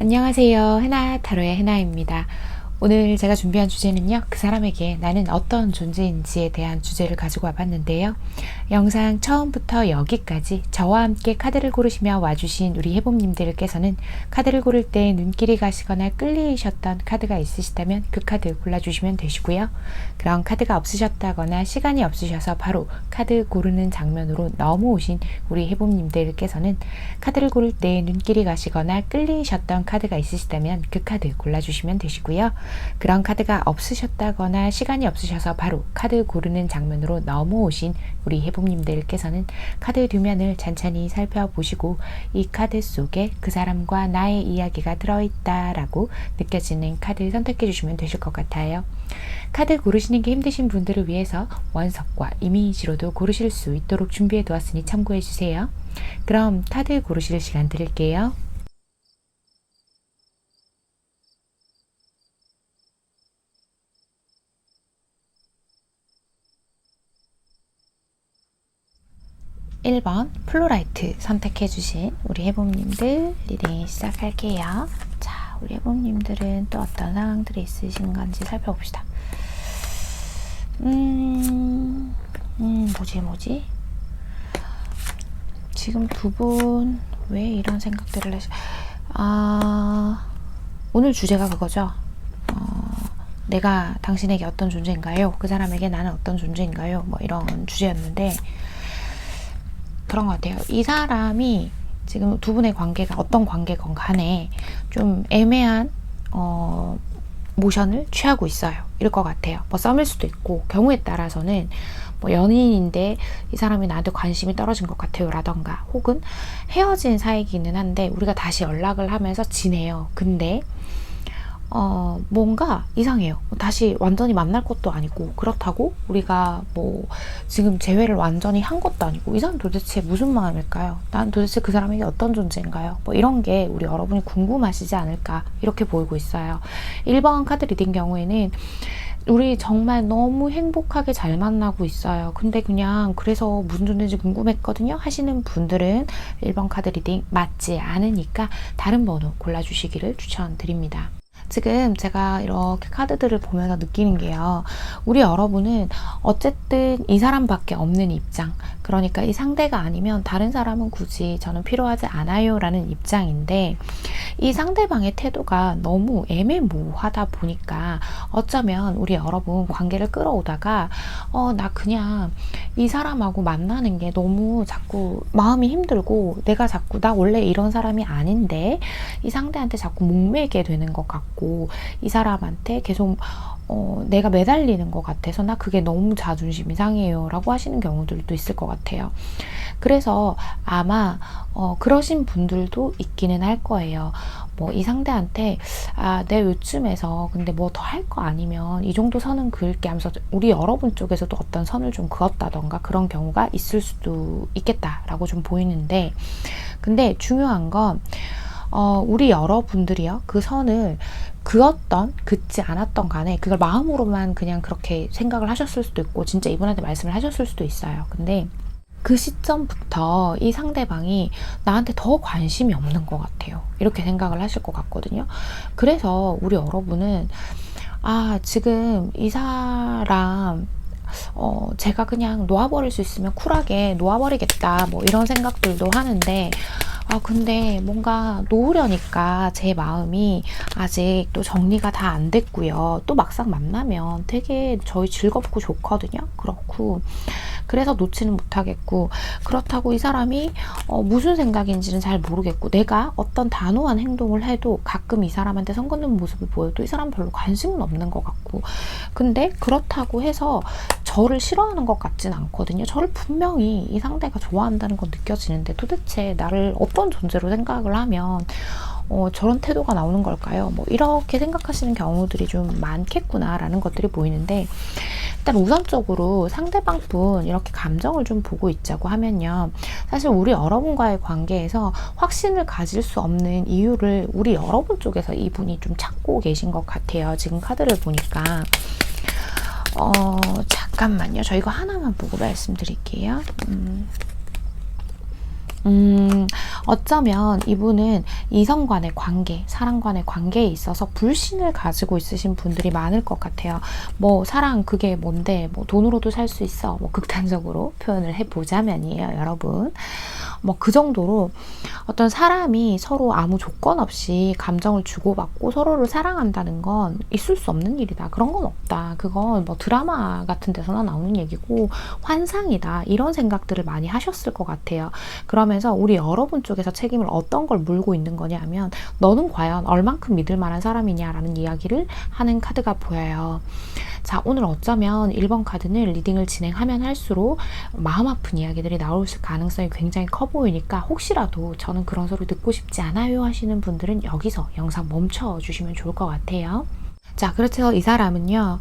안녕하세요. 해나 타로의 해나입니다. 오늘 제가 준비한 주제는요, 그 사람에게 나는 어떤 존재인지에 대한 주제를 가지고 와봤는데요. 영상 처음부터 여기까지 저와 함께 카드를 고르시며 와주신 우리 해봄님들께서는 카드를 고를 때 눈길이 가시거나 끌리셨던 카드가 있으시다면 그 카드 골라주시면 되시고요. 그런 카드가 없으셨다거나 시간이 없으셔서 바로 카드 고르는 장면으로 넘어오신 우리 해봄님들께서는 카드를 고를 때 눈길이 가시거나 끌리셨던 카드가 있으시다면 그 카드 골라주시면 되시고요. 그런 카드가 없으셨다거나 시간이 없으셔서 바로 카드 고르는 장면으로 넘어오신 우리 해봄님들께서는 카드 뒷면을 찬찬히 살펴보시고 이 카드 속에 그 사람과 나의 이야기가 들어있다라고 느껴지는 카드 선택해 주시면 되실 것 같아요. 카드 고르시는 게 힘드신 분들을 위해서 원석과 이미지로도 고르실 수 있도록 준비해 두었으니 참고해 주세요. 그럼 카드 고르실 시간 드릴게요. (1번) 플로라이트 선택해주신 우리 해봄님들 리딩 시작할게요. 자, 우리 해봄님들은 또 어떤 상황들이 있으신 건지 살펴봅시다. 뭐지? 지금 두 분 왜 이런 생각들을 오늘 주제가 그거죠. 내가 당신에게 어떤 존재인가요? 그 사람에게 나는 어떤 존재인가요? 뭐 이런 주제였는데 그런 것 같아요. 이 사람이 지금 두 분의 관계가 어떤 관계건 간에 좀 애매한 모션을 취하고 있어요. 이럴 것 같아요. 뭐 썸일 수도 있고 경우에 따라서는 뭐 연인인데 이 사람이 나한테 관심이 떨어진 것 같아요 라던가 혹은 헤어진 사이기는 한데 우리가 다시 연락을 하면서 지내요. 근데 뭔가 이상해요. 다시 완전히 만날 것도 아니고 그렇다고 우리가 뭐 지금 재회를 완전히 한 것도 아니고 이 사람 도대체 무슨 마음일까요? 난 도대체 그 사람에게 어떤 존재인가요? 뭐 이런 게 우리 여러분이 궁금하시지 않을까 이렇게 보이고 있어요. 1번 카드 리딩 경우에는 우리 정말 너무 행복하게 잘 만나고 있어요. 근데 그냥 그래서 무슨 존재인지 궁금했거든요 하시는 분들은 1번 카드 리딩 맞지 않으니까 다른 번호 골라주시기를 추천드립니다. 지금 제가 이렇게 카드들을 보면서 느끼는 게요. 우리 여러분은 어쨌든 이 사람밖에 없는 입장. 그러니까 이 상대가 아니면 다른 사람은 굳이 저는 필요하지 않아요 라는 입장인데 이 상대방의 태도가 너무 애매모호하다 보니까 어쩌면 우리 여러분 관계를 끌어오다가 나 그냥 이 사람하고 만나는 게 너무 자꾸 마음이 힘들고 내가 자꾸 나 원래 이런 사람이 아닌데 이 상대한테 자꾸 목매게 되는 것 같고 이 사람한테 계속 내가 매달리는 것 같아서 나 그게 너무 자존심이 상해요 라고 하시는 경우들도 있을 것 같아요. 그래서 아마 그러신 분들도 있기는 할 거예요. 뭐 이 상대한테 내 요쯤에서 근데 뭐 더 할 거 아니면 이 정도 선은 그을게 하면서 우리 여러분 쪽에서도 어떤 선을 좀 그었다던가 그런 경우가 있을 수도 있겠다라고 좀 보이는데 근데 중요한 건 우리 여러분들이요 그 선을 그었던 긋지 않았던 간에 그걸 마음으로만 그냥 그렇게 생각을 하셨을 수도 있고 진짜 이분한테 말씀을 하셨을 수도 있어요. 근데 그 시점부터 이 상대방이 나한테 더 관심이 없는 것 같아요. 이렇게 생각을 하실 것 같거든요. 그래서 우리 여러분은 지금 이 사람 제가 그냥 놓아버릴 수 있으면 쿨하게 놓아버리겠다 뭐 이런 생각들도 하는데 근데 뭔가 놓으려니까 제 마음이 아직 또 정리가 다 안 됐고요. 또 막상 만나면 되게 저희 즐겁고 좋거든요. 그렇고 그래서 놓지는 못하겠고 그렇다고 이 사람이 무슨 생각인지는 잘 모르겠고 내가 어떤 단호한 행동을 해도 가끔 이 사람한테 선 긋는 모습을 보여도 이 사람 별로 관심은 없는 것 같고 근데 그렇다고 해서 저를 싫어하는 것 같진 않거든요. 저를 분명히 이 상대가 좋아한다는 건 느껴지는데 도대체 나를 어떤 존재로 생각을 하면 저런 태도가 나오는 걸까요? 뭐 이렇게 생각하시는 경우들이 좀 많겠구나 라는 것들이 보이는데 일단 우선적으로 상대방 분 이렇게 감정을 좀 보고 있자고 하면요. 사실 우리 여러분과의 관계에서 확신을 가질 수 없는 이유를 우리 여러분 쪽에서 이분이 좀 찾고 계신 것 같아요. 지금 카드를 보니까 잠깐만요. 저 이거 하나만 보고 말씀드릴게요. 어쩌면 이분은 이성 간의 관계, 사람 간의 관계에 있어서 불신을 가지고 있으신 분들이 많을 것 같아요. 뭐 사랑 그게 뭔데, 뭐 돈으로도 살 수 있어, 뭐 극단적으로 표현을 해보자면이에요, 여러분. 뭐 그 정도로 어떤 사람이 서로 아무 조건 없이 감정을 주고받고 서로를 사랑한다는 건 있을 수 없는 일이다. 그런 건 없다. 그건 뭐 드라마 같은 데서나 나오는 얘기고 환상이다. 이런 생각들을 많이 하셨을 것 같아요. 그러면서 우리 여러분 쪽에서 책임을 어떤 걸 물고 있는 거냐 하면 너는 과연 얼만큼 믿을 만한 사람이냐라는 이야기를 하는 카드가 보여요. 자, 오늘 어쩌면 1번 카드는 리딩을 진행하면 할수록 마음 아픈 이야기들이 나올 가능성이 굉장히 커 보이니까 혹시라도 저는 그런 소리 듣고 싶지 않아요 하시는 분들은 여기서 영상 멈춰 주시면 좋을 것 같아요. 자, 그렇죠. 이 사람은요,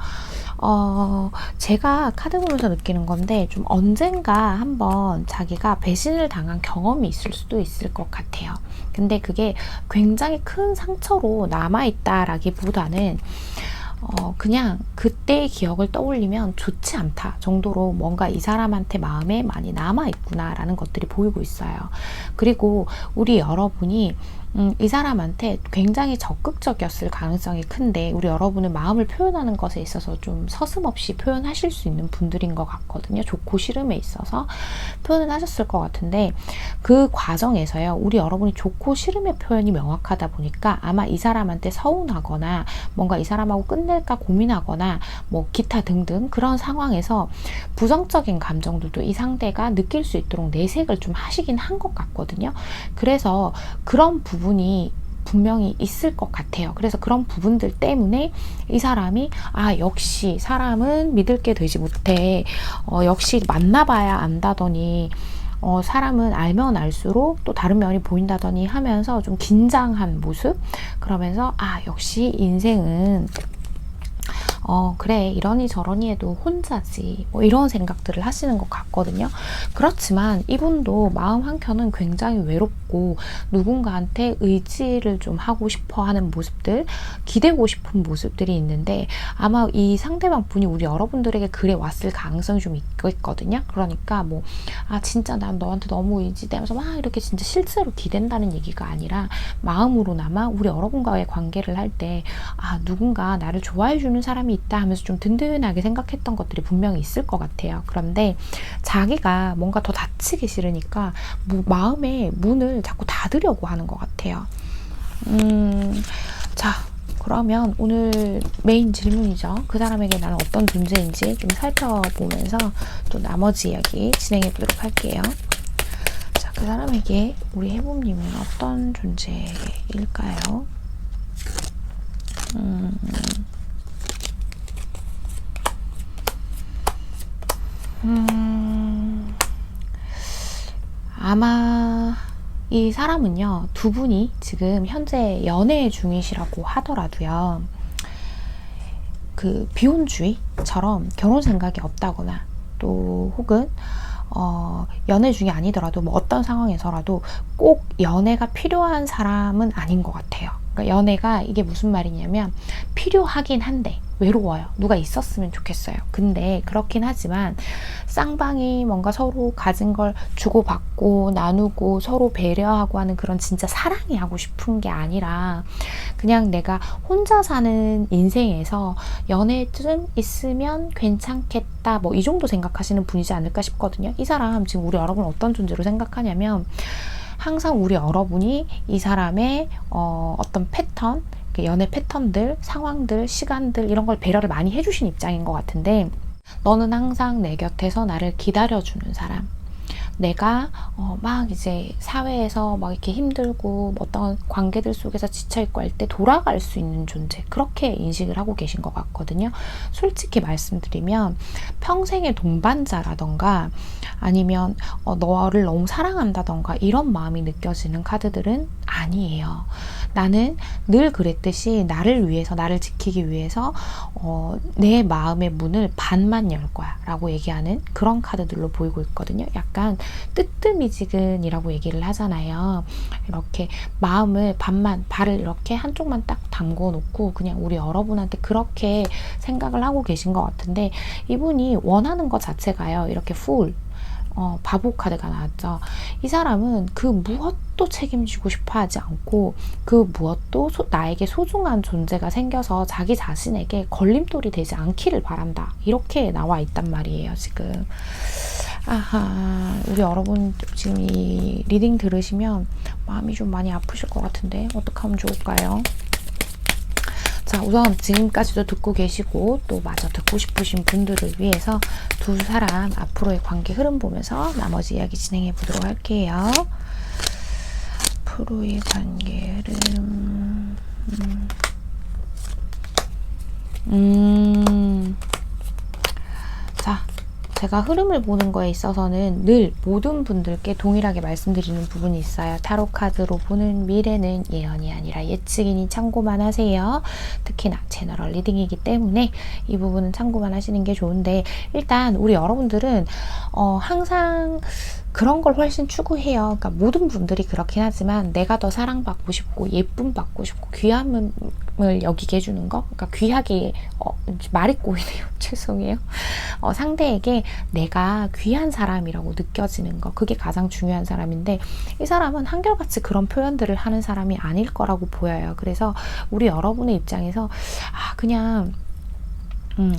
제가 카드 보면서 느끼는 건데, 좀 언젠가 한번 자기가 배신을 당한 경험이 있을 수도 있을 것 같아요. 근데 그게 굉장히 큰 상처로 남아있다라기보다는, 그냥 그때의 기억을 떠올리면 좋지 않다 정도로 뭔가 이 사람한테 마음에 많이 남아있구나라는 것들이 보이고 있어요. 그리고 우리 여러분이 이 사람한테 굉장히 적극적이었을 가능성이 큰데 우리 여러분은 마음을 표현하는 것에 있어서 좀 서슴없이 표현하실 수 있는 분들인 것 같거든요. 좋고 싫음에 있어서 표현을 하셨을 것 같은데 그 과정에서요. 우리 여러분이 좋고 싫음의 표현이 명확하다 보니까 아마 이 사람한테 서운하거나 뭔가 이 사람하고 끝낼까 고민하거나 뭐 기타 등등 그런 상황에서 부정적인 감정들도 이 상대가 느낄 수 있도록 내색을 좀 하시긴 한 것 같거든요. 그래서 그런 부분이 분명히 있을 것 같아요. 그래서 그런 부분들 때문에 이 사람이 역시 사람은 믿을 게 되지 못해. 역시 만나봐야 안다더니 사람은 알면 알수록 또 다른 면이 보인다더니 하면서 좀 긴장한 모습. 그러면서 역시 인생은 그래 이러니 저러니 해도 혼자지 뭐 이런 생각들을 하시는 것 같거든요. 그렇지만 이분도 마음 한켠은 굉장히 외롭고 누군가한테 의지를 좀 하고 싶어 하는 모습들, 기대고 싶은 모습들이 있는데 아마 이 상대방 분이 우리 여러분들에게 그래 왔을 가능성이 좀 있거든요. 그러니까 뭐 진짜 난 너한테 너무 의지되면서 막 이렇게 진짜 실제로 기댄다는 얘기가 아니라 마음으로나마 우리 여러분과의 관계를 할 때 누군가 나를 좋아해 주는 사람이 있다 하면서 좀 든든하게 생각했던 것들이 분명히 있을 것 같아요. 그런데 자기가 뭔가 더 다치기 싫으니까 마음의 문을 자꾸 닫으려고 하는 것 같아요. 자, 그러면 오늘 메인 질문이죠. 그 사람에게 나는 어떤 존재인지 좀 살펴보면서 또 나머지 이야기 진행해 보도록 할게요. 자, 그 사람에게 우리 해봄님은 어떤 존재일까요? 아마 이 사람은요, 두 분이 지금 현재 연애 중이시라고 하더라도요, 그 비혼주의처럼 결혼 생각이 없다거나 또 혹은 연애 중이 아니더라도 뭐 어떤 상황에서라도 꼭 연애가 필요한 사람은 아닌 것 같아요. 그러니까 연애가 이게 무슨 말이냐면 필요하긴 한데 외로워요. 누가 있었으면 좋겠어요. 근데 그렇긴 하지만 쌍방이 뭔가 서로 가진 걸 주고받고 나누고 서로 배려하고 하는 그런 진짜 사랑이 하고 싶은 게 아니라 그냥 내가 혼자 사는 인생에서 연애쯤 있으면 괜찮겠다 뭐 이 정도 생각하시는 분이지 않을까 싶거든요. 이 사람 지금 우리 여러분 어떤 존재로 생각하냐면 항상 우리 여러분이 이 사람의 어떤 패턴, 연애 패턴들, 상황들, 시간들 이런 걸 배려를 많이 해주신 입장인 것 같은데 너는 항상 내 곁에서 나를 기다려주는 사람, 내가 막 이제 사회에서 막 이렇게 힘들고 어떤 관계들 속에서 지쳐있고 할 때 돌아갈 수 있는 존재, 그렇게 인식을 하고 계신 것 같거든요. 솔직히 말씀드리면 평생의 동반자라던가 아니면 너를 너무 사랑한다던가 이런 마음이 느껴지는 카드들은 아니에요. 나는 늘 그랬듯이 나를 위해서, 나를 지키기 위해서 내 마음의 문을 반만 열 거야 라고 얘기하는 그런 카드들로 보이고 있거든요. 약간 뜨뜨미지근이라고 얘기를 하잖아요. 이렇게 마음을 반만, 발을 이렇게 한쪽만 딱 담궈 놓고 그냥 우리 여러분한테 그렇게 생각을 하고 계신 것 같은데 이분이 원하는 것 자체가요. 이렇게 full 바보 카드가 나왔죠. 이 사람은 그 무엇도 책임지고 싶어 하지 않고 그 무엇도 나에게 소중한 존재가 생겨서 자기 자신에게 걸림돌이 되지 않기를 바란다. 이렇게 나와 있단 말이에요, 지금. 아하, 우리 여러분 지금 이 리딩 들으시면 마음이 좀 많이 아프실 것 같은데 어떻게 하면 좋을까요? 자, 우선 지금까지도 듣고 계시고 또 마저 듣고 싶으신 분들을 위해서 두 사람 앞으로의 관계 흐름 보면서 나머지 이야기 진행해 보도록 할게요. 앞으로의 관계 흐름. 자, 제가 흐름을 보는 거에 있어서는 늘 모든 분들께 동일하게 말씀드리는 부분이 있어요. 타로 카드로 보는 미래는 예언이 아니라 예측이니 참고만 하세요. 특히나 제너럴 리딩이기 때문에 이 부분은 참고만 하시는 게 좋은데, 일단 우리 여러분들은 항상 그런 걸 훨씬 추구해요. 그러니까 모든 분들이 그렇긴 하지만 내가 더 사랑받고 싶고 예쁨 받고 싶고 귀함을 여기게 해주는 거, 그러니까 귀하게 말이 꼬이네요. 죄송해요. 상대에게 내가 귀한 사람이라고 느껴지는 거, 그게 가장 중요한 사람인데 이 사람은 한결같이 그런 표현들을 하는 사람이 아닐 거라고 보여요. 그래서 우리 여러분의 입장에서 그냥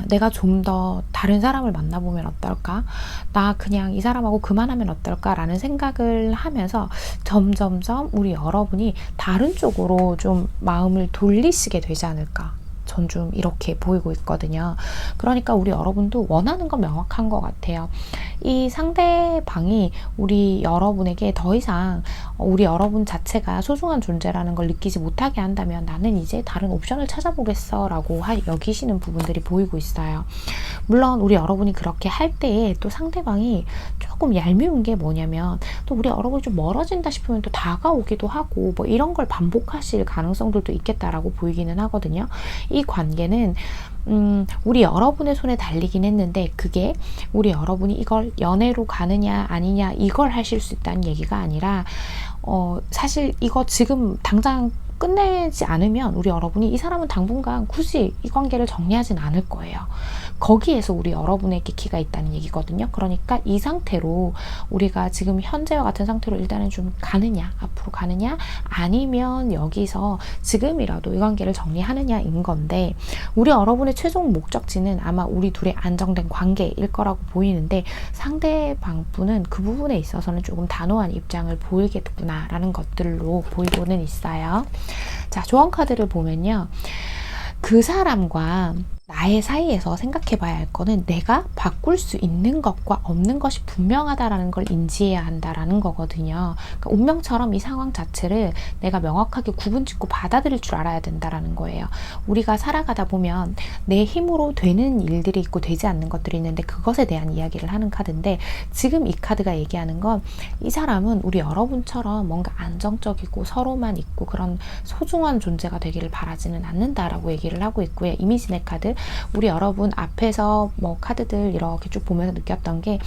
내가 좀 더 다른 사람을 만나보면 어떨까? 나 그냥 이 사람하고 그만하면 어떨까? 라는 생각을 하면서 점점점 우리 여러분이 다른 쪽으로 좀 마음을 돌리시게 되지 않을까? 전 좀 이렇게 보이고 있거든요. 그러니까 우리 여러분도 원하는 건 명확한 것 같아요. 이 상대방이 우리 여러분에게 더 이상 우리 여러분 자체가 소중한 존재라는 걸 느끼지 못하게 한다면 나는 이제 다른 옵션을 찾아보겠어 라고 여기시는 부분들이 보이고 있어요. 물론 우리 여러분이 그렇게 할 때에 또 상대방이 조금 얄미운 게 뭐냐면 또 우리 여러분이 좀 멀어진다 싶으면 또 다가오기도 하고 뭐 이런 걸 반복하실 가능성들도 있겠다라고 보이기는 하거든요. 이 관계는 우리 여러분의 손에 달리긴 했는데 그게 우리 여러분이 이걸 연애로 가느냐 아니냐 이걸 하실 수 있다는 얘기가 아니라 사실 이거 지금 당장 끝내지 않으면 우리 여러분이 이 사람은 당분간 굳이 이 관계를 정리하진 않을 거예요. 거기에서 우리 여러분에게 키가 있다는 얘기거든요. 그러니까 이 상태로 우리가 지금 현재와 같은 상태로 일단은 좀 가느냐, 앞으로 가느냐, 아니면 여기서 지금이라도 이 관계를 정리하느냐인 건데, 우리 여러분의 최종 목적지는 아마 우리 둘의 안정된 관계일 거라고 보이는데 상대방 분은 그 부분에 있어서는 조금 단호한 입장을 보이겠구나라는 것들로 보이고는 있어요. 자, 조언 카드를 보면요. 그 사람과 나의 사이에서 생각해 봐야 할 거는 내가 바꿀 수 있는 것과 없는 것이 분명하다라는 걸 인지해야 한다라는 거거든요. 그러니까 운명처럼 이 상황 자체를 내가 명확하게 구분짓고 받아들일 줄 알아야 된다라는 거예요. 우리가 살아가다 보면 내 힘으로 되는 일들이 있고 되지 않는 것들이 있는데 그것에 대한 이야기를 하는 카드인데, 지금 이 카드가 얘기하는 건 이 사람은 우리 여러분처럼 뭔가 안정적이고 서로만 있고 그런 소중한 존재가 되기를 바라지는 않는다라고 얘기를 하고 있고요. 이미지네 카드, 우리 여러분 앞에서 뭐 카드들 이렇게 쭉 보면서 느꼈던 게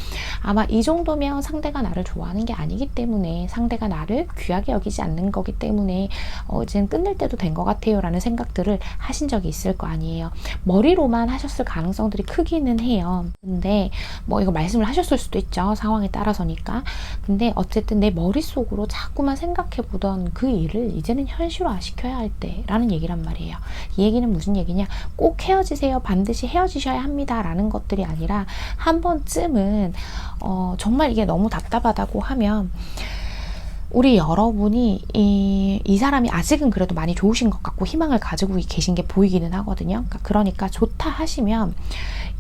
아마 이 정도면 상대가 나를 좋아하는 게 아니기 때문에, 상대가 나를 귀하게 여기지 않는 거기 때문에 이제는 끝낼 때도 된 것 같아요 라는 생각들을 하신 적이 있을 거 아니에요. 머리로만 하셨을 가능성들이 크기는 해요. 근데 뭐 이거 말씀을 하셨을 수도 있죠. 상황에 따라서니까. 근데 어쨌든 내 머릿속으로 자꾸만 생각해 보던 그 일을 이제는 현실화 시켜야 할 때라는 얘기란 말이에요. 이 얘기는 무슨 얘기냐, 꼭 헤어지세요, 반드시 헤어지셔야 합니다 라는 것들이 아니라 한 번쯤은 정말 이게 너무 답답하다고 하면 우리 여러분이 이 사람이 아직은 그래도 많이 좋으신 것 같고 희망을 가지고 계신 게 보이기는 하거든요. 그러니까 좋다 하시면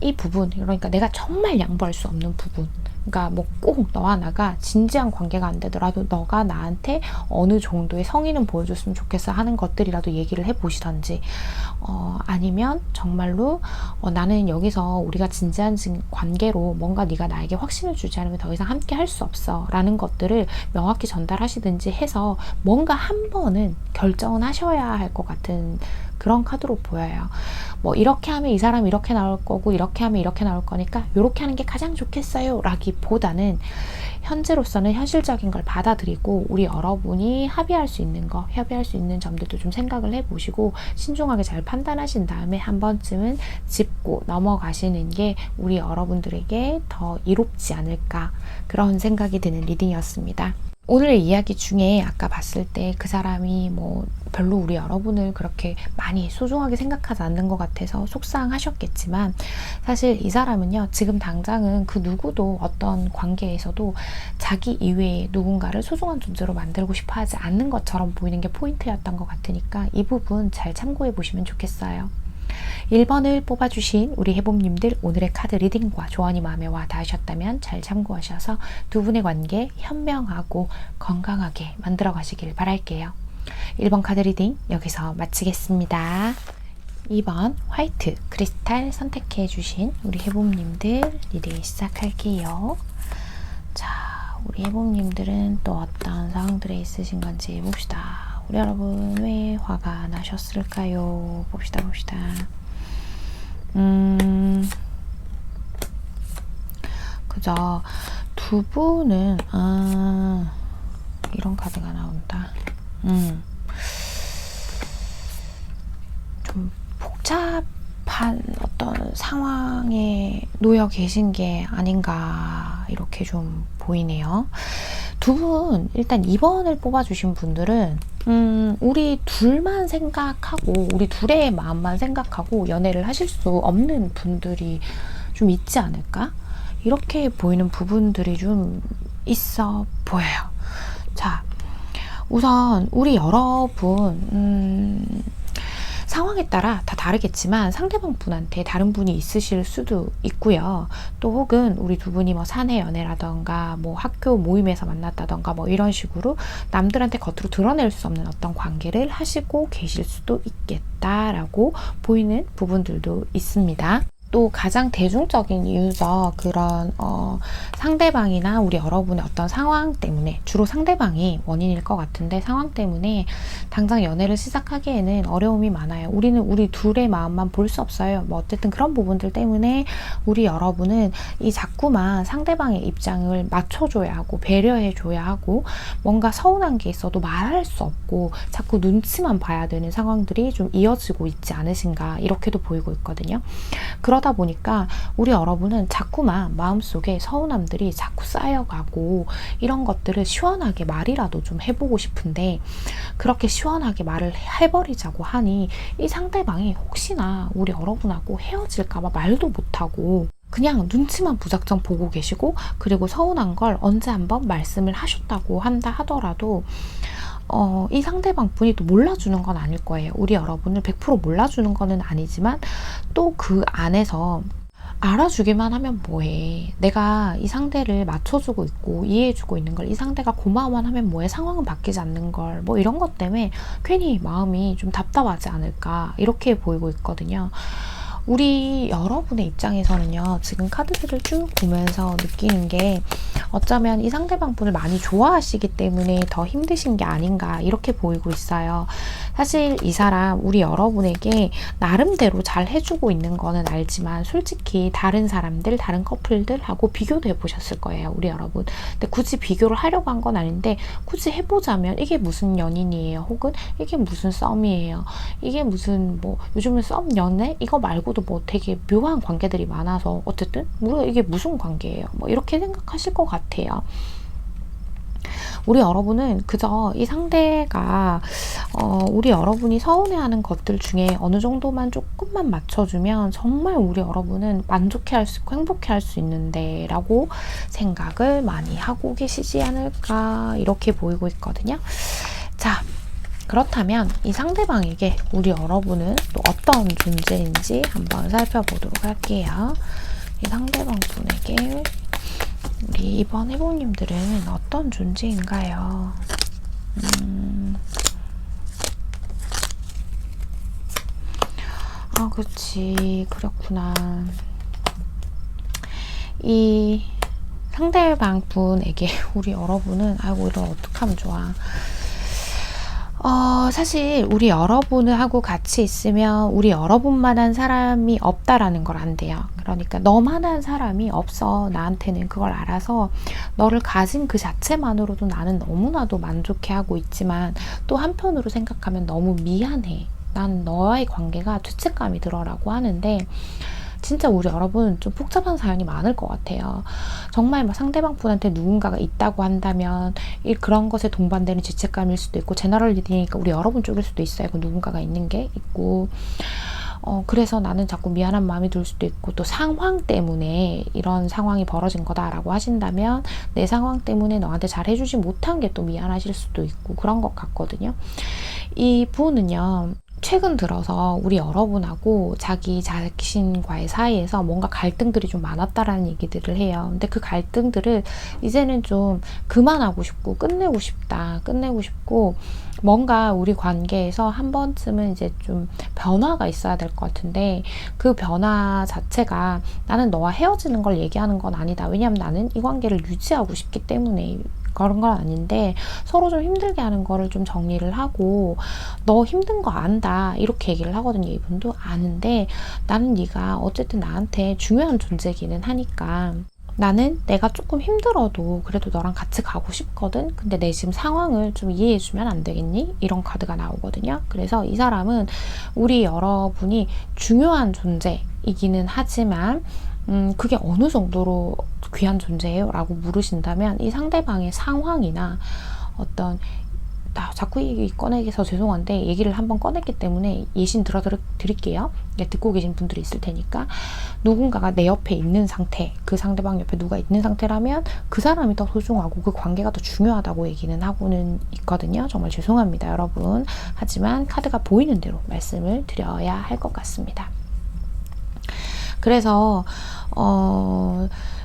이 부분, 그러니까 내가 정말 양보할 수 없는 부분, 그러니까 뭐 꼭 너와 나가 진지한 관계가 안 되더라도 너가 나한테 어느 정도의 성의는 보여줬으면 좋겠어 하는 것들이라도 얘기를 해보시던지, 아니면 정말로 나는 여기서 우리가 진지한 관계로 뭔가 네가 나에게 확신을 주지 않으면 더 이상 함께 할 수 없어 라는 것들을 명확히 전달하시든지 해서 뭔가 한 번은 결정은 하셔야 할 것 같은 그런 카드로 보여요. 뭐 이렇게 하면 이 사람 이렇게 나올 거고 이렇게 하면 이렇게 나올 거니까 이렇게 하는 게 가장 좋겠어요 라기보다는 현재로서는 현실적인 걸 받아들이고 우리 여러분이 합의할 수 있는 거, 협의할 수 있는 점들도 좀 생각을 해보시고 신중하게 잘 판단하신 다음에 한 번쯤은 짚고 넘어가시는 게 우리 여러분들에게 더 이롭지 않을까, 그런 생각이 드는 리딩이었습니다. 오늘 이야기 중에 아까 봤을 때 그 사람이 뭐 별로 우리 여러분을 그렇게 많이 소중하게 생각하지 않는 것 같아서 속상하셨겠지만, 사실 이 사람은요, 지금 당장은 그 누구도 어떤 관계에서도 자기 이외에 누군가를 소중한 존재로 만들고 싶어 하지 않는 것처럼 보이는 게 포인트였던 것 같으니까 이 부분 잘 참고해 보시면 좋겠어요. 1번을 뽑아주신 우리 해봄님들, 오늘의 카드 리딩과 조언이 마음에 와 닿으셨다면 잘 참고하셔서 두 분의 관계 현명하고 건강하게 만들어 가시길 바랄게요. 1번 카드 리딩 여기서 마치겠습니다. 2번 화이트 크리스탈 선택해 주신 우리 해봄님들 리딩 시작할게요. 자, 우리 해봄님들은 또 어떤 상황들에 있으신 건지 봅시다. 우리 여러분 왜 화가 나셨을까요? 봅시다. 그죠. 두 분은 이런 카드가 나온다. 좀 복잡한 어떤 상황에 놓여 계신 게 아닌가, 이렇게 좀 보이네요. 두 분 일단 2번을 뽑아주신 분들은 우리 둘만 생각하고 우리 둘의 마음만 생각하고 연애를 하실 수 없는 분들이 좀 있지 않을까? 이렇게 보이는 부분들이 좀 있어 보여요. 자, 우선 우리 여러분 상황에 따라 다 다르겠지만 상대방 분한테 다른 분이 있으실 수도 있고요. 또 혹은 우리 두 분이 뭐 사내 연애라던가 뭐 학교 모임에서 만났다던가 뭐 이런 식으로 남들한테 겉으로 드러낼 수 없는 어떤 관계를 하시고 계실 수도 있겠다라고 보이는 부분들도 있습니다. 또 가장 대중적인 이유죠. 그런 상대방이나 우리 여러분의 어떤 상황 때문에, 주로 상대방이 원인일 것 같은데 상황 때문에 당장 연애를 시작하기에는 어려움이 많아요. 우리는 우리 둘의 마음만 볼 수 없어요. 뭐 어쨌든 그런 부분들 때문에 우리 여러분은 이 자꾸만 상대방의 입장을 맞춰줘야 하고 배려해줘야 하고 뭔가 서운한 게 있어도 말할 수 없고 자꾸 눈치만 봐야 되는 상황들이 좀 이어지고 있지 않으신가, 이렇게도 보이고 있거든요. 그러다 보니까 우리 여러분은 자꾸만 마음속에 서운함들이 자꾸 쌓여가고 이런 것들을 시원하게 말이라도 좀 해보고 싶은데, 그렇게 시원하게 말을 해버리자고 하니 이 상대방이 혹시나 우리 여러분하고 헤어질까봐 말도 못하고 그냥 눈치만 무작정 보고 계시고, 그리고 서운한 걸 언제 한번 말씀을 하셨다고 한다 하더라도 이 상대방 분이 또 몰라주는 건 아닐 거예요. 우리 여러분을 100% 몰라주는 거는 아니지만 또 그 안에서 알아주기만 하면 뭐해, 내가 이 상대를 맞춰주고 있고 이해해주고 있는 걸 이 상대가 고마워만 하면 뭐해, 상황은 바뀌지 않는 걸, 뭐 이런 것 때문에 괜히 마음이 좀 답답하지 않을까, 이렇게 보이고 있거든요. 우리 여러분의 입장에서는요, 지금 카드들을 쭉 보면서 느끼는 게 어쩌면 이 상대방 분을 많이 좋아하시기 때문에 더 힘드신 게 아닌가, 이렇게 보이고 있어요. 사실 이 사람 우리 여러분에게 나름대로 잘 해주고 있는 거는 알지만 솔직히 다른 사람들, 다른 커플들하고 비교도 해보셨을 거예요, 우리 여러분. 근데 굳이 비교를 하려고 한 건 아닌데 굳이 해보자면 이게 무슨 연인이에요, 혹은 이게 무슨 썸이에요, 이게 무슨 뭐 요즘은 썸 연애 이거 말고도 뭐 되게 묘한 관계들이 많아서 어쨌든 우리가 이게 무슨 관계예요, 뭐 이렇게 생각하실 것 같아요. 우리 여러분은 그저 이 상대가 우리 여러분이 서운해하는 것들 중에 어느 정도만 조금만 맞춰주면 정말 우리 여러분은 만족해할 수 있고 행복해할 수 있는데 라고 생각을 많이 하고 계시지 않을까, 이렇게 보이고 있거든요. 자, 그렇다면 이 상대방에게 우리 여러분은 또 어떤 존재인지 한번 살펴보도록 할게요. 이 상대방 분에게 우리 이번 해보님들은 어떤 존재인가요? 그렇지, 그렇구나. 이 상대방 분에게 우리 여러분은, 아이고 이런 어떡하면 좋아. 사실 우리 여러분을 하고 같이 있으면 우리 여러분만한 사람이 없다라는 걸 안돼요. 그러니까 너만한 사람이 없어. 나한테는 그걸 알아서 너를 가진 그 자체만으로도 나는 너무나도 만족해하고 있지만 또 한편으로 생각하면 너무 미안해. 난 너와의 관계가 죄책감이 들어라고 하는데 진짜 우리 여러분 좀 복잡한 사연이 많을 것 같아요. 정말 막 상대방 분한테 누군가가 있다고 한다면 그런 것에 동반되는 죄책감일 수도 있고 제너럴 리딩이니까 우리 여러분 쪽일 수도 있어요. 그 누군가가 있는 게 있고 그래서 나는 자꾸 미안한 마음이 들 수도 있고 또 상황 때문에 이런 상황이 벌어진 거다라고 하신다면 내 상황 때문에 너한테 잘 해주지 못한 게 또 미안하실 수도 있고 그런 것 같거든요. 이 부분은요. 최근 들어서 우리 여러분하고 자기 자신과의 사이에서 뭔가 갈등들이 좀 많았다라는 얘기들을 해요. 근데 그 갈등들을 이제는 좀 그만하고 싶고 끝내고 싶다. 끝내고 싶고 뭔가 우리 관계에서 한 번쯤은 이제 좀 변화가 있어야 될 것 같은데 그 변화 자체가 나는 너와 헤어지는 걸 얘기하는 건 아니다. 왜냐하면 나는 이 관계를 유지하고 싶기 때문에 그런 건 아닌데 서로 좀 힘들게 하는 거를 좀 정리를 하고 너 힘든 거 안다 이렇게 얘기를 하거든요. 이분도 아는데 나는 네가 어쨌든 나한테 중요한 존재기는 하니까 나는 내가 조금 힘들어도 그래도 너랑 같이 가고 싶거든. 근데 내 지금 상황을 좀 이해해주면 안 되겠니? 이런 카드가 나오거든요. 그래서 이 사람은 우리 여러분이 중요한 존재이기는 하지만 그게 어느 정도로 귀한 존재예요? 라고 물으신다면 이 상대방의 상황이나 어떤 자꾸 얘기 꺼내기서 죄송한데 얘기를 한번 꺼냈기 때문에 예신 들어드릴게요. 듣고 계신 분들이 있을 테니까 누군가가 내 옆에 있는 상태 그 상대방 옆에 누가 있는 상태라면 그 사람이 더 소중하고 그 관계가 더 중요하다고 얘기는 하고는 있거든요. 정말 죄송합니다 여러분. 하지만 카드가 보이는 대로 말씀을 드려야 할 것 같습니다. 그래서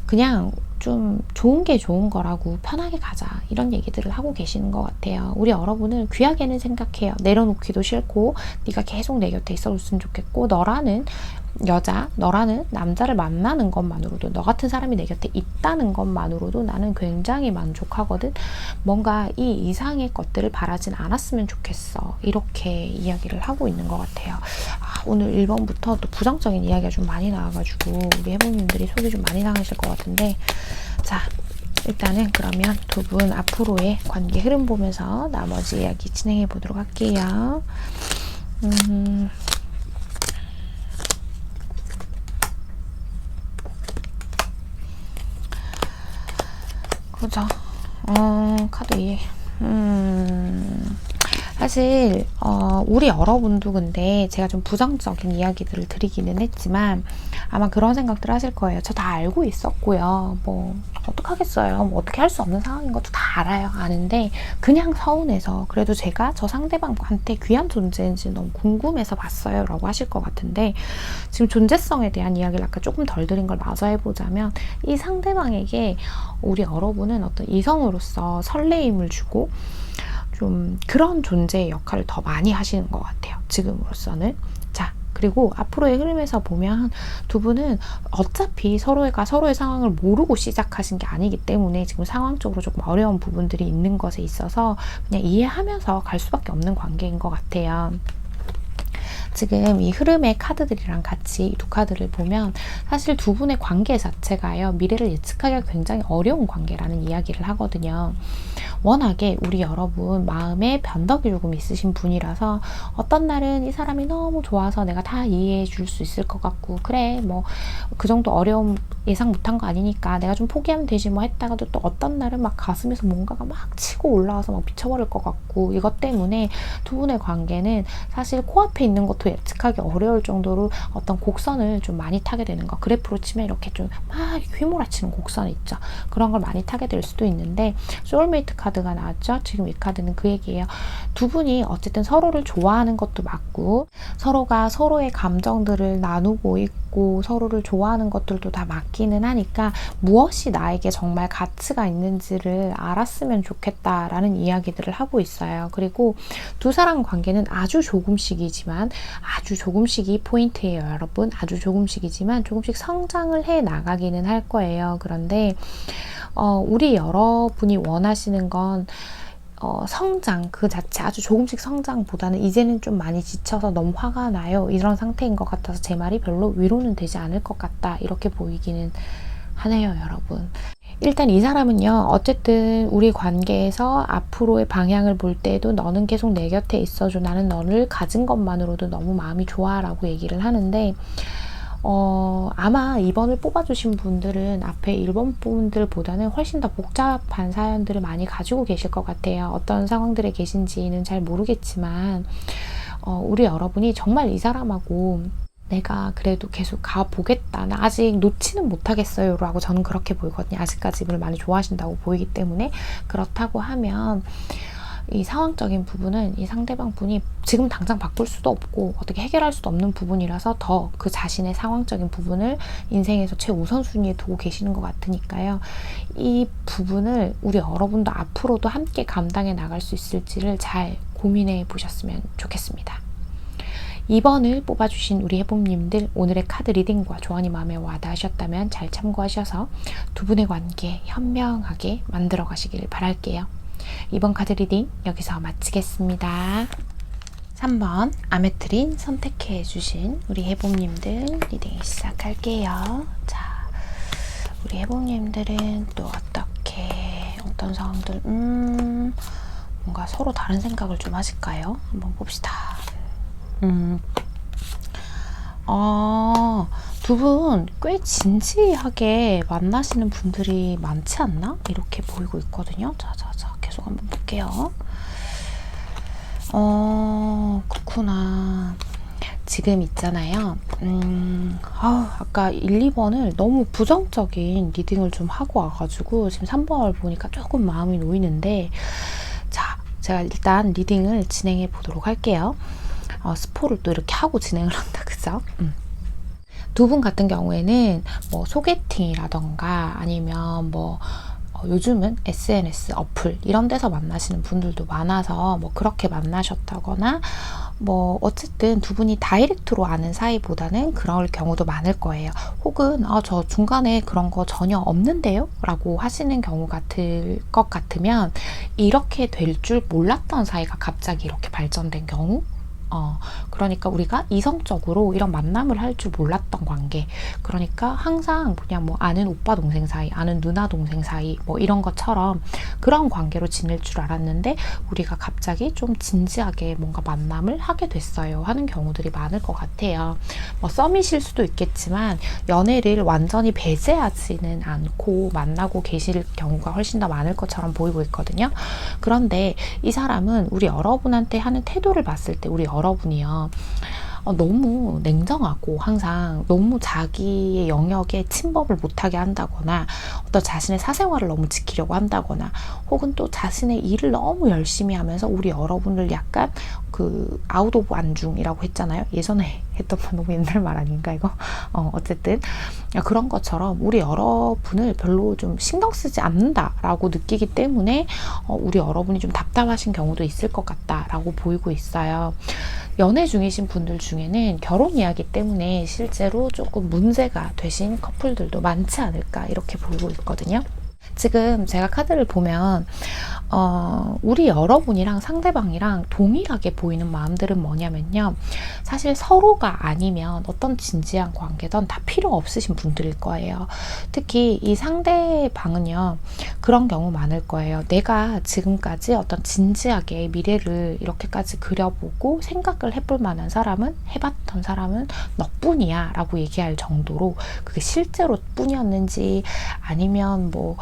그냥 좀 좋은 게 좋은 거라고 편하게 가자 이런 얘기들을 하고 계시는 것 같아요. 우리 여러분은 귀하게는 생각해요. 내려놓기도 싫고 네가 계속 내 곁에 있어줬으면 좋겠고 너라는 여자, 너라는 남자를 만나는 것만으로도 너 같은 사람이 내 곁에 있다는 것만으로도 나는 굉장히 만족하거든. 뭔가 이 이상의 것들을 바라진 않았으면 좋겠어. 이렇게 이야기를 하고 있는 것 같아요. 오늘 1번부터 또 부정적인 이야기가 좀 많이 나와가지고 우리 해몽님들이 속이 좀 많이 상하실 것 같은데 자 일단은 그러면 두 분 앞으로의 관계 흐름 보면서 나머지 이야기 진행해 보도록 할게요. 그죠? 카드 2. 사실 우리 여러분도 근데 제가 좀 부정적인 이야기들을 드리기는 했지만 아마 그런 생각들 하실 거예요. 저 다 알고 있었고요. 뭐 어떡하겠어요. 뭐 어떻게 할 수 없는 상황인 것도 다 알아요. 아는데 그냥 서운해서 그래도 제가 저 상대방한테 귀한 존재인지 너무 궁금해서 봤어요. 라고 하실 것 같은데 지금 존재성에 대한 이야기를 아까 조금 덜 드린 걸 마저 해보자면 이 상대방에게 우리 여러분은 어떤 이성으로서 설레임을 주고 좀 그런 존재의 역할을 더 많이 하시는 것 같아요. 지금으로서는. 자, 그리고 앞으로의 흐름에서 보면 두 분은 어차피 서로가 서로의 상황을 모르고 시작하신 게 아니기 때문에 지금 상황적으로 조금 어려운 부분들이 있는 것에 있어서 그냥 이해하면서 갈 수밖에 없는 관계인 것 같아요. 지금 이 흐름의 카드들이랑 같이 이 두 카드를 보면 사실 두 분의 관계 자체가요. 미래를 예측하기가 굉장히 어려운 관계라는 이야기를 하거든요. 워낙에 우리 여러분 마음에 변덕이 조금 있으신 분이라서 어떤 날은 이 사람이 너무 좋아서 내가 다 이해해 줄 수 있을 것 같고 그래 뭐 그 정도 어려움 예상 못한 거 아니니까 내가 좀 포기하면 되지 뭐 했다가도 또 어떤 날은 막 가슴에서 뭔가가 막 치고 올라와서 막 미쳐버릴 것 같고 이것 때문에 두 분의 관계는 사실 코앞에 있는 것도 예측하기 어려울 정도로 어떤 곡선을 좀 많이 타게 되는 거 그래프로 치면 이렇게 좀 막 휘몰아치는 곡선 있죠. 그런 걸 많이 타게 될 수도 있는데 소울메이트 카드가 나왔죠. 지금 이 카드는 그 얘기예요. 두 분이 어쨌든 서로를 좋아하는 것도 맞고 서로가 서로의 감정들을 나누고 있고 서로를 좋아하는 것들도 다 맞기는 하니까 무엇이 나에게 정말 가치가 있는지를 알았으면 좋겠다라는 이야기들을 하고 있어요. 그리고 두 사람 관계는 아주 조금씩이지만 아주 조금씩이 포인트예요, 여러분. 아주 조금씩이지만 조금씩 성장을 해 나가기는 할 거예요. 그런데 우리 여러분이 원하시는 건 성장 그 자체 아주 조금씩 성장보다는 이제는 좀 많이 지쳐서 너무 화가 나요. 이런 상태인 것 같아서 제 말이 별로 위로는 되지 않을 것 같다. 이렇게 보이기는 하네요, 여러분. 일단 이 사람은요, 어쨌든 우리 관계에서 앞으로의 방향을 볼 때에도 너는 계속 내 곁에 있어줘. 나는 너를 가진 것만으로도 너무 마음이 좋아 라고 얘기를 하는데, 아마 2번을 뽑아주신 분들은 앞에 1번 분들보다는 훨씬 더 복잡한 사연들을 많이 가지고 계실 것 같아요. 어떤 상황들에 계신지는 잘 모르겠지만, 우리 여러분이 정말 이 사람하고 내가 그래도 계속 가보겠다. 나 아직 놓지는 못하겠어요. 라고 저는 그렇게 보이거든요. 아직까지 이분을 많이 좋아하신다고 보이기 때문에. 그렇다고 하면 이 상황적인 부분은 이 상대방 분이 지금 당장 바꿀 수도 없고 어떻게 해결할 수도 없는 부분이라서 더 그 자신의 상황적인 부분을 인생에서 최우선순위에 두고 계시는 것 같으니까요. 이 부분을 우리 여러분도 앞으로도 함께 감당해 나갈 수 있을지를 잘 고민해 보셨으면 좋겠습니다. 2번을 뽑아주신 우리 해봄님들, 오늘의 카드 리딩과 조언이 마음에 와닿으셨다면 잘 참고하셔서 두 분의 관계 현명하게 만들어 가시길 바랄게요. 2번 카드 리딩 여기서 마치겠습니다. 3번 아메트린 선택해 주신 우리 해봄님들 리딩 시작할게요. 자, 우리 해봄님들은 또 어떤 상황들 뭔가 서로 다른 생각을 좀 하실까요? 한번 봅시다. 두 분 꽤 진지하게 만나시는 분들이 많지 않나? 이렇게 보이고 있거든요. 자, 계속 한번 볼게요. 그렇구나. 지금 있잖아요. 아까 1, 2번을 너무 부정적인 리딩을 좀 하고 와가지고 지금 3번을 보니까 조금 마음이 놓이는데, 자, 제가 일단 리딩을 진행해 보도록 할게요. 스포를 또 이렇게 하고 진행을 한다, 그죠? 두 분 같은 경우에는 뭐 소개팅이라던가 아니면 뭐 요즘은 SNS 어플 이런 데서 만나시는 분들도 많아서 뭐 그렇게 만나셨다거나 뭐 어쨌든 두 분이 다이렉트로 아는 사이보다는 그럴 경우도 많을 거예요. 혹은 저 중간에 그런 거 전혀 없는데요? 라고 하시는 경우 같을 것 같으면 이렇게 될 줄 몰랐던 사이가 갑자기 이렇게 발전된 경우, 그러니까 우리가 이성적으로 이런 만남을 할 줄 몰랐던 관계, 그러니까 항상 그냥 뭐 아는 오빠 동생 사이, 아는 누나 동생 사이 뭐 이런 것처럼 그런 관계로 지낼 줄 알았는데 우리가 갑자기 좀 진지하게 뭔가 만남을 하게 됐어요 하는 경우들이 많을 것 같아요. 뭐 썸이실 수도 있겠지만 연애를 완전히 배제하지는 않고 만나고 계실 경우가 훨씬 더 많을 것처럼 보이고 있거든요. 그런데 이 사람은 우리 여러분한테 하는 태도를 봤을 때 우리 여러분이요, 너무 냉정하고 항상 너무 자기의 영역에 침범을 못하게 한다거나 어떤 자신의 사생활을 너무 지키려고 한다거나 혹은 또 자신의 일을 너무 열심히 하면서 우리 여러분을 약간 그 아웃 오브 안중이라고 했잖아요. 예전에 했던 말 너무 옛날 말 아닌가 이거? 어쨌든 그런 것처럼 우리 여러분을 별로 좀 신경 쓰지 않는다라고 느끼기 때문에 우리 여러분이 좀 답답하신 경우도 있을 것 같다라고 보이고 있어요. 연애 중이신 분들 중에는 결혼 이야기 때문에 실제로 조금 문제가 되신 커플들도 많지 않을까 이렇게 보이고 있거든요. 지금 제가 카드를 보면 우리 여러분이랑 상대방이랑 동일하게 보이는 마음들은 뭐냐면요, 사실 서로가 아니면 어떤 진지한 관계든 다 필요 없으신 분들일 거예요. 특히 이 상대방은요 그런 경우 많을 거예요. 내가 지금까지 어떤 진지하게 미래를 이렇게까지 그려보고 생각을 해볼 만한 사람은, 해봤던 사람은 너뿐이야 라고 얘기할 정도로, 그게 실제로 뿐이었는지 아니면 뭐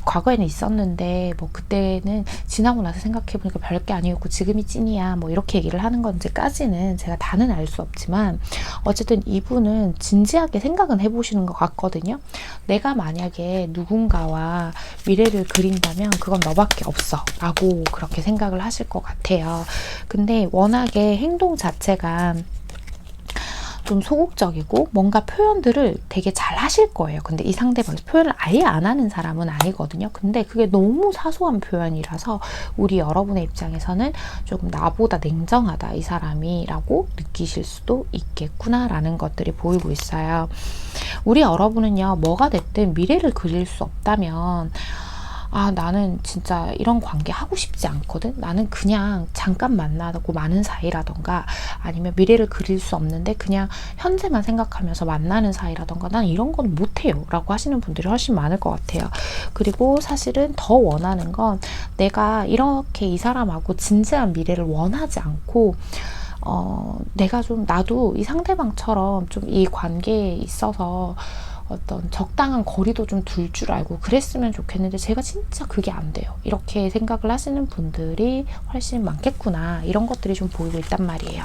과거에는 있었는데 뭐 그때는 지나고 나서 생각해보니까 별게 아니었고 지금이 찐이야 뭐 이렇게 얘기를 하는 건지까지는 제가 다는 알 수 없지만 어쨌든 이분은 진지하게 생각은 해보시는 것 같거든요. 내가 만약에 누군가와 미래를 그린다면 그건 너밖에 없어 라고 그렇게 생각을 하실 것 같아요. 근데 워낙에 행동 자체가 좀 소극적이고 뭔가 표현들을 되게 잘 하실 거예요. 근데 이 상대방이 표현을 아예 안 하는 사람은 아니거든요. 근데 그게 너무 사소한 표현이라서 우리 여러분의 입장에서는 조금 나보다 냉정하다 이 사람이 라고 느끼실 수도 있겠구나 라는 것들이 보이고 있어요. 우리 여러분은요 뭐가 됐든 미래를 그릴 수 없다면 아, 나는 진짜 이런 관계 하고 싶지 않거든. 나는 그냥 잠깐 만나고 마는 사이라던가 아니면 미래를 그릴 수 없는데 그냥 현재만 생각하면서 만나는 사이라던가 난 이런 건 못해요 라고 하시는 분들이 훨씬 많을 것 같아요. 그리고 사실은 더 원하는 건 내가 이렇게 이 사람하고 진지한 미래를 원하지 않고 내가 좀 나도 이 상대방처럼 좀 이 관계에 있어서 어떤 적당한 거리도 좀 둘 줄 알고 그랬으면 좋겠는데 제가 진짜 그게 안 돼요. 이렇게 생각을 하시는 분들이 훨씬 많겠구나. 이런 것들이 좀 보이고 있단 말이에요.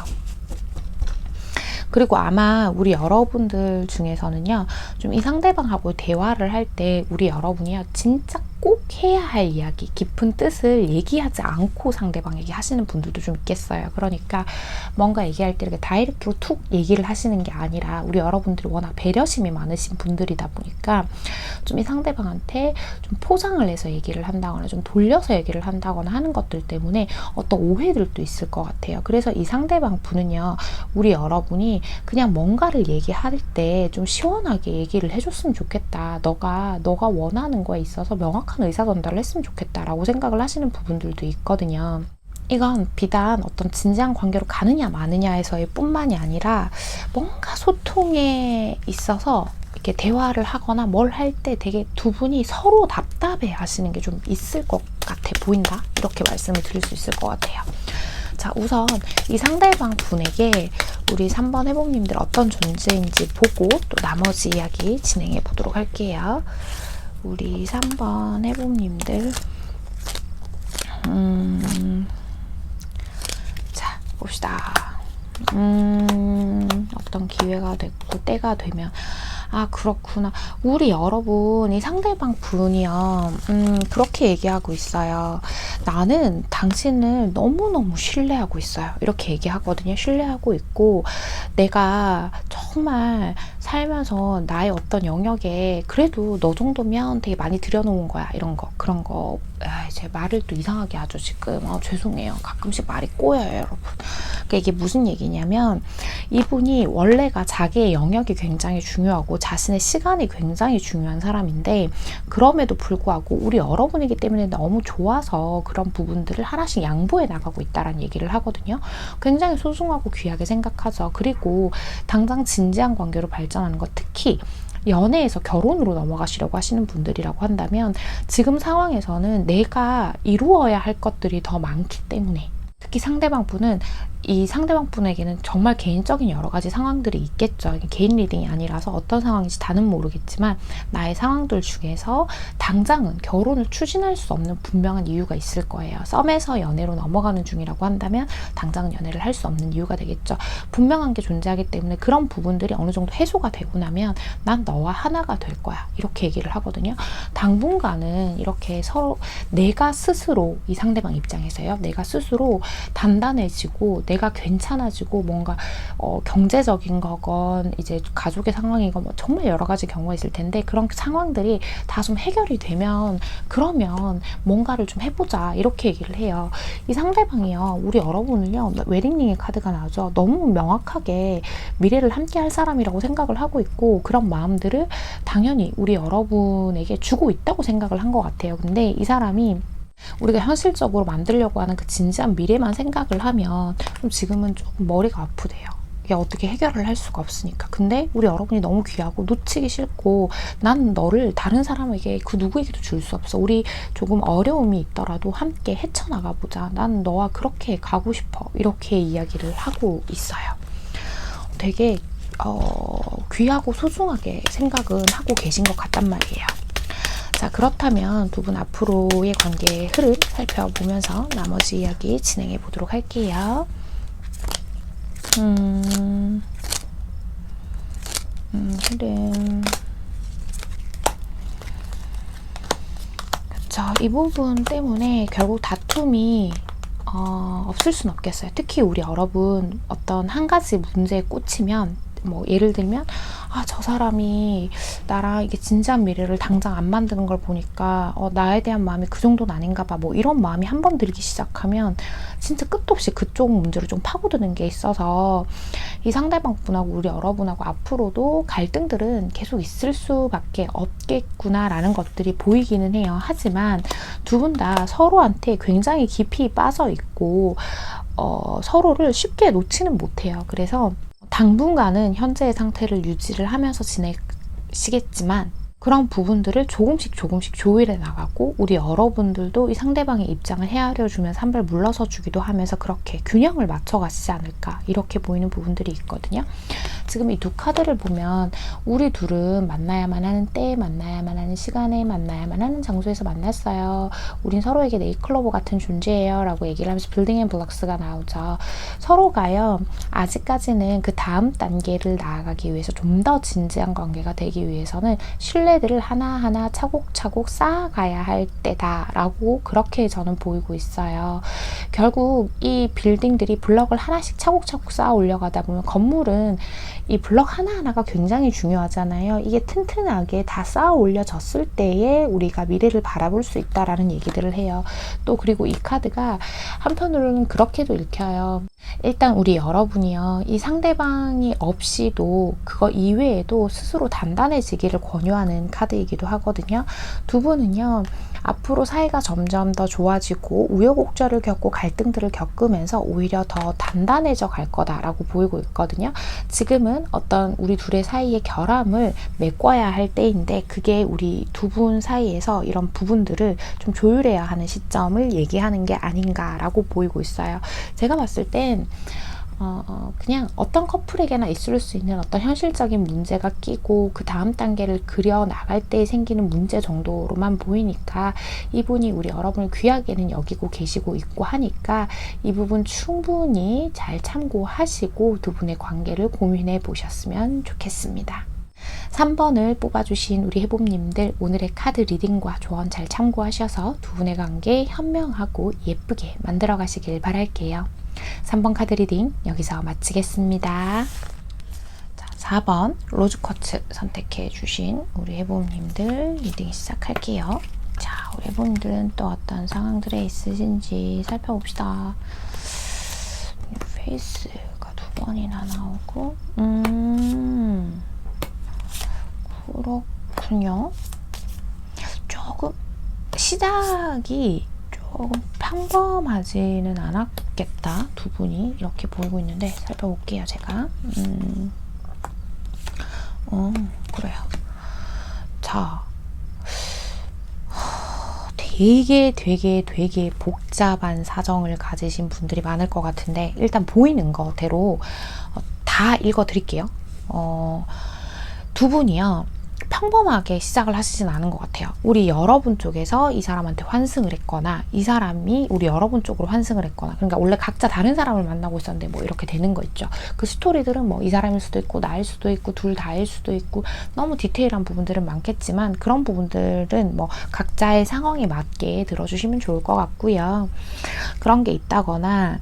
그리고 아마 우리 여러분들 중에서는요, 좀 이 상대방하고 대화를 할 때 우리 여러분이요, 진짜 꼭 해야 할 이야기, 깊은 뜻을 얘기하지 않고 상대방에게 하시는 분들도 좀 있겠어요. 그러니까 뭔가 얘기할 때 이렇게 다이렉트로 툭 얘기를 하시는 게 아니라 우리 여러분들이 워낙 배려심이 많으신 분들이다 보니까 좀 이 상대방한테 좀 포장을 해서 얘기를 한다거나 좀 돌려서 얘기를 한다거나 하는 것들 때문에 어떤 오해들도 있을 것 같아요. 그래서 이 상대방 분은요, 우리 여러분이 그냥 뭔가를 얘기할 때 좀 시원하게 얘기를 해줬으면 좋겠다. 너가 원하는 거에 있어서 명확한 의사 전달을 했으면 좋겠다라고 생각을 하시는 부분들도 있거든요. 이건 비단 어떤 진지한 관계로 가느냐 마느냐에서의 뿐만이 아니라 뭔가 소통에 있어서 이렇게 대화를 하거나 뭘 할 때 되게 두 분이 서로 답답해 하시는 게 좀 있을 것 같아 보인다. 이렇게 말씀을 드릴 수 있을 것 같아요. 자, 우선 이 상대방 분에게 우리 3번 해복님들 어떤 존재인지 보고 또 나머지 이야기 진행해 보도록 할게요. 우리 3번 해복님들 자, 봅시다. 어떤 기회가 됐고 때가 되면 아, 그렇구나. 우리 여러분, 이 상대방 분이요, 그렇게 얘기하고 있어요. 나는 당신을 너무너무 신뢰하고 있어요. 이렇게 얘기하거든요. 신뢰하고 있고, 내가 정말 살면서 나의 어떤 영역에 그래도 너 정도면 되게 많이 들여놓은 거야. 이런 거, 그런 거. 제 말을 또 이상하게 하죠, 지금. 죄송해요. 가끔씩 말이 꼬여요, 여러분. 그러니까 이게 무슨 얘기냐면, 이분이 원래가 자기의 영역이 굉장히 중요하고, 자신의 시간이 굉장히 중요한 사람인데 그럼에도 불구하고 우리 여러분이기 때문에 너무 좋아서 그런 부분들을 하나씩 양보해 나가고 있다라는 얘기를 하거든요. 굉장히 소중하고 귀하게 생각하죠. 그리고 당장 진지한 관계로 발전하는 것, 특히 연애에서 결혼으로 넘어가시려고 하시는 분들이라고 한다면 지금 상황에서는 내가 이루어야 할 것들이 더 많기 때문에 특히 상대방 분은 이 상대방 분에게는 정말 개인적인 여러 가지 상황들이 있겠죠. 개인 리딩이 아니라서 어떤 상황인지 다는 모르겠지만 나의 상황들 중에서 당장은 결혼을 추진할 수 없는 분명한 이유가 있을 거예요. 썸에서 연애로 넘어가는 중이라고 한다면 당장은 연애를 할 수 없는 이유가 되겠죠. 분명한 게 존재하기 때문에 그런 부분들이 어느 정도 해소가 되고 나면 난 너와 하나가 될 거야. 이렇게 얘기를 하거든요. 당분간은 이렇게 서로 내가 스스로 이 상대방 입장에서요. 내가 스스로 단단해지고 내가 괜찮아지고 뭔가 경제적인 거건 이제 가족의 상황이건 뭐 정말 여러 가지 경우가 있을 텐데 그런 상황들이 다 좀 해결이 되면 그러면 뭔가를 좀 해보자 이렇게 얘기를 해요. 이 상대방이요. 우리 여러분을요. 웨딩링의 카드가 나오죠. 너무 명확하게 미래를 함께 할 사람이라고 생각을 하고 있고 그런 마음들을 당연히 우리 여러분에게 주고 있다고 생각을 한 것 같아요. 근데 이 사람이 우리가 현실적으로 만들려고 하는 그 진지한 미래만 생각을 하면 좀 지금은 조금 머리가 아프대요. 이게 어떻게 해결을 할 수가 없으니까. 근데 우리 여러분이 너무 귀하고 놓치기 싫고 난 너를 다른 사람에게 그 누구에게도 줄 수 없어. 우리 조금 어려움이 있더라도 함께 헤쳐나가보자. 난 너와 그렇게 가고 싶어. 이렇게 이야기를 하고 있어요. 되게 귀하고 소중하게 생각은 하고 계신 것 같단 말이에요. 자, 그렇다면 두 분 앞으로의 관계의 흐름 살펴보면서 나머지 이야기 진행해 보도록 할게요. 흐름. 그쵸. 이 부분 때문에 결국 다툼이 없을 순 없겠어요. 특히 우리 여러분 어떤 한 가지 문제에 꽂히면 뭐 예를 들면 저 사람이 나랑 이게 진지한 미래를 당장 안 만드는 걸 보니까 나에 대한 마음이 그 정도는 아닌가 봐. 뭐 이런 마음이 한번 들기 시작하면 진짜 끝도 없이 그쪽 문제로 좀 파고드는 게 있어서 이 상대방 분하고 우리 여러분하고 앞으로도 갈등들은 계속 있을 수밖에 없겠구나라는 것들이 보이기는 해요. 하지만 두 분 다 서로한테 굉장히 깊이 빠져 있고 서로를 쉽게 놓지는 못해요. 그래서 당분간은 현재의 상태를 유지를 하면서 지내시겠지만 그런 부분들을 조금씩 조율해 나가고 우리 여러분들도 이 상대방의 입장을 헤아려 주면서 한 발 물러서 주기도 하면서 그렇게 균형을 맞춰 가시지 않을까 이렇게 보이는 부분들이 있거든요. 지금 이 두 카드를 보면 우리 둘은 만나야만 하는 때에 만나야만 하는 시간에 만나야만 하는 장소에서 만났어요. 우린 서로에게 네이클로버 같은 존재예요 라고 얘기를 하면서 빌딩 앤 블록스가 나오죠. 서로가요 아직까지는 그 다음 단계를 나아가기 위해서 좀 더 진지한 관계가 되기 위해서는 신뢰들을 하나하나 차곡차곡 쌓아가야 할 때다라고 그렇게 저는 보이고 있어요. 결국 이 빌딩들이 블럭을 하나씩 차곡차곡 쌓아 올려가다 보면 건물은 이 블럭 하나하나가 굉장히 중요하잖아요. 이게 튼튼하게 다 쌓아 올려졌을 때에 우리가 미래를 바라볼 수 있다라는 얘기들을 해요. 또 그리고 이 카드가 한편으로는 그렇게도 읽혀요. 일단 우리 여러분이요. 이 상대방이 없이도 그거 이외에도 스스로 단단해지기를 권유하는 카드이기도 하거든요. 두 분은요. 앞으로 사이가 점점 더 좋아지고 우여곡절을 겪고 갈등들을 겪으면서 오히려 더 단단해져 갈 거다라고 보이고 있거든요. 지금은 어떤 우리 둘의 사이의 결함을 메꿔야 할 때인데 그게 우리 두 분 사이에서 이런 부분들을 좀 조율해야 하는 시점을 얘기하는 게 아닌가라고 보이고 있어요. 제가 봤을 땐 그냥 어떤 커플에게나 있을 수 있는 어떤 현실적인 문제가 끼고 그 다음 단계를 그려 나갈 때 생기는 문제 정도로만 보이니까 이분이 우리 여러분을 귀하게는 여기고 계시고 있고 하니까 이 부분 충분히 잘 참고하시고 두 분의 관계를 고민해 보셨으면 좋겠습니다. 3번을 뽑아주신 우리 해봄님들 오늘의 카드 리딩과 조언 잘 참고하셔서 두 분의 관계 현명하고 예쁘게 만들어 가시길 바랄게요. 3번 카드 리딩 여기서 마치겠습니다. 자, 4번 로즈쿼츠 선택해 주신 우리 해봄님들 리딩 시작할게요. 자, 우리 해봄님들은 또 어떤 상황들에 있으신지 살펴봅시다. 페이스가 두 번이나 나오고 그렇군요. 조금 시작이 조금 평범하지는 않았겠다. 두 분이 이렇게 보이고 있는데 살펴볼게요. 제가 그래요. 자, 되게 복잡한 사정을 가지신 분들이 많을 것 같은데 일단 보이는 거대로 다 읽어드릴게요. 두 분이요. 평범하게 시작을 하시진 않은 것 같아요. 우리 여러분 쪽에서 이 사람한테 환승을 했거나 이 사람이 우리 여러분 쪽으로 환승을 했거나 그러니까 원래 각자 다른 사람을 만나고 있었는데 뭐 이렇게 되는 거 있죠. 그 스토리들은 뭐 이 사람일 수도 있고 나일 수도 있고 둘 다일 수도 있고 너무 디테일한 부분들은 많겠지만 그런 부분들은 뭐 각자의 상황에 맞게 들어주시면 좋을 것 같고요. 그런 게 있다거나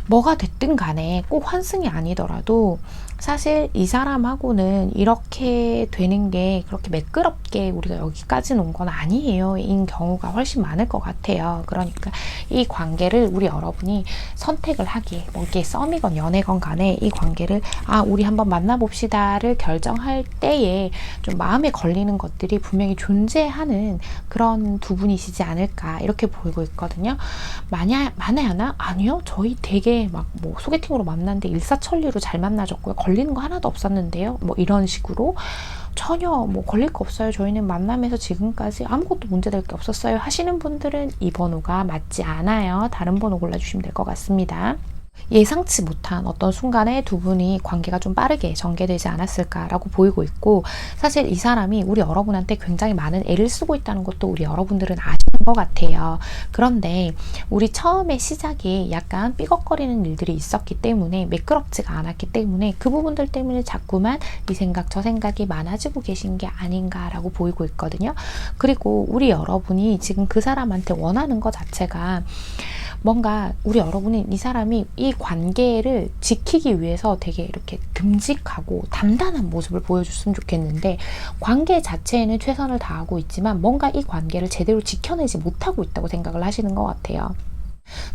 뭐가 됐든 간에 꼭 환승이 아니더라도 사실 이 사람하고는 이렇게 되는 게 그렇게 매끄럽게 우리가 여기까지 온 건 아니에요. 인 경우가 훨씬 많을 것 같아요. 그러니까 이 관계를 우리 여러분이 선택을 하기에 뭐 이게 썸이건 연애건 간에 이 관계를 우리 한번 만나봅시다를 결정할 때에 좀 마음에 걸리는 것들이 분명히 존재하는 그런 두 분이시지 않을까 이렇게 보이고 있거든요. 만에하나 아니요. 저희 되게 막 뭐 소개팅으로 만났는데 일사천리로 잘 만나졌고요. 걸리는 거 하나도 없었는데요. 뭐 이런 식으로 전혀 뭐 걸릴 거 없어요. 저희는 만남에서 지금까지 아무것도 문제될 게 없었어요. 하시는 분들은 이 번호가 맞지 않아요. 다른 번호 골라주시면 될 것 같습니다. 예상치 못한 어떤 순간에 두 분이 관계가 좀 빠르게 전개되지 않았을까라고 보이고 있고 사실 이 사람이 우리 여러분한테 굉장히 많은 애를 쓰고 있다는 것도 우리 여러분들은 아시는 것 같아요. 그런데 우리 처음에 시작에 약간 삐걱거리는 일들이 있었기 때문에 매끄럽지가 않았기 때문에 그 부분들 때문에 자꾸만 이 생각 저 생각이 많아지고 계신 게 아닌가라고 보이고 있거든요. 그리고 우리 여러분이 지금 그 사람한테 원하는 것 자체가 뭔가 우리 여러분이 이 사람이 이 관계를 지키기 위해서 되게 이렇게 듬직하고 단단한 모습을 보여줬으면 좋겠는데 관계 자체에는 최선을 다하고 있지만 뭔가 이 관계를 제대로 지켜내지 못하고 있다고 생각을 하시는 것 같아요.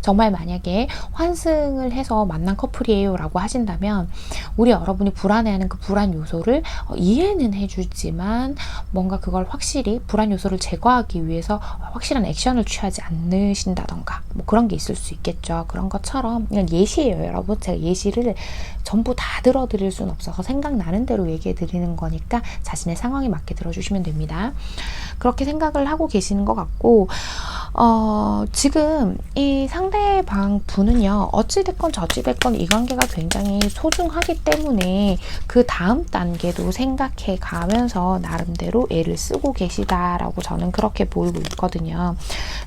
정말 만약에 환승을 해서 만난 커플이에요 라고 하신다면 우리 여러분이 불안해하는 그 불안 요소를 이해는 해주지만 뭔가 그걸 확실히 불안 요소를 제거하기 위해서 확실한 액션을 취하지 않으신다던가 뭐 그런 게 있을 수 있겠죠. 그런 것처럼 그냥 예시예요, 여러분. 제가 예시를 전부 다 들어드릴 수는 없어서 생각나는 대로 얘기해 드리는 거니까 자신의 상황에 맞게 들어주시면 됩니다. 그렇게 생각을 하고 계시는 것 같고 지금 이 상대방 분은요, 어찌됐건 저찌됐건 이 관계가 굉장히 소중하기 때문에 그 다음 단계도 생각해 가면서 나름대로 애를 쓰고 계시다라고 저는 그렇게 보이고 있거든요.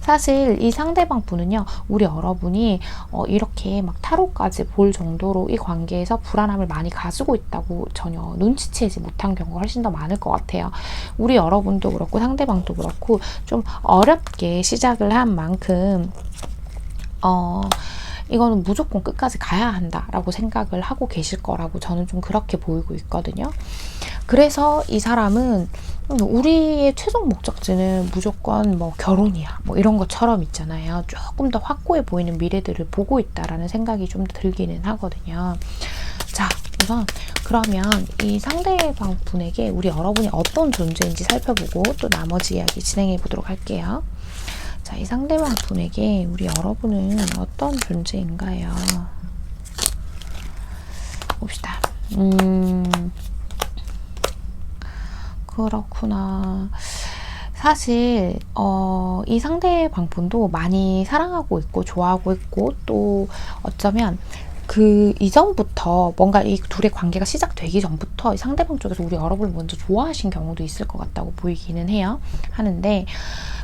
사실 이 상대방 분은요, 우리 여러분이 이렇게 막 타로까지 볼 정도로 이 관계에서 불안함을 많이 가지고 있다고 전혀 눈치채지 못한 경우가 훨씬 더 많을 것 같아요. 우리 여러분도 그렇고 상대방도 그렇고 좀 어렵게 시작을 한 만큼 이거는 무조건 끝까지 가야 한다라고 생각을 하고 계실 거라고 저는 좀 그렇게 보이고 있거든요. 그래서 이 사람은 우리의 최종 목적지는 무조건 뭐 결혼이야 뭐 이런 것처럼 있잖아요. 조금 더 확고해 보이는 미래들을 보고 있다라는 생각이 좀 들기는 하거든요. 자, 우선 그러면 이 상대방 분에게 우리 여러분이 어떤 존재인지 살펴보고 또 나머지 이야기 진행해 보도록 할게요. 자, 이 상대방 분에게 우리 여러분은 어떤 존재인가요? 봅시다. 그렇구나. 사실 이 상대방 분도 많이 사랑하고 있고 좋아하고 있고 또 어쩌면 그 이전부터 뭔가 이 둘의 관계가 시작되기 전부터 이 상대방 쪽에서 우리 여러분을 먼저 좋아하신 경우도 있을 것 같다고 보이기는 해요. 하는데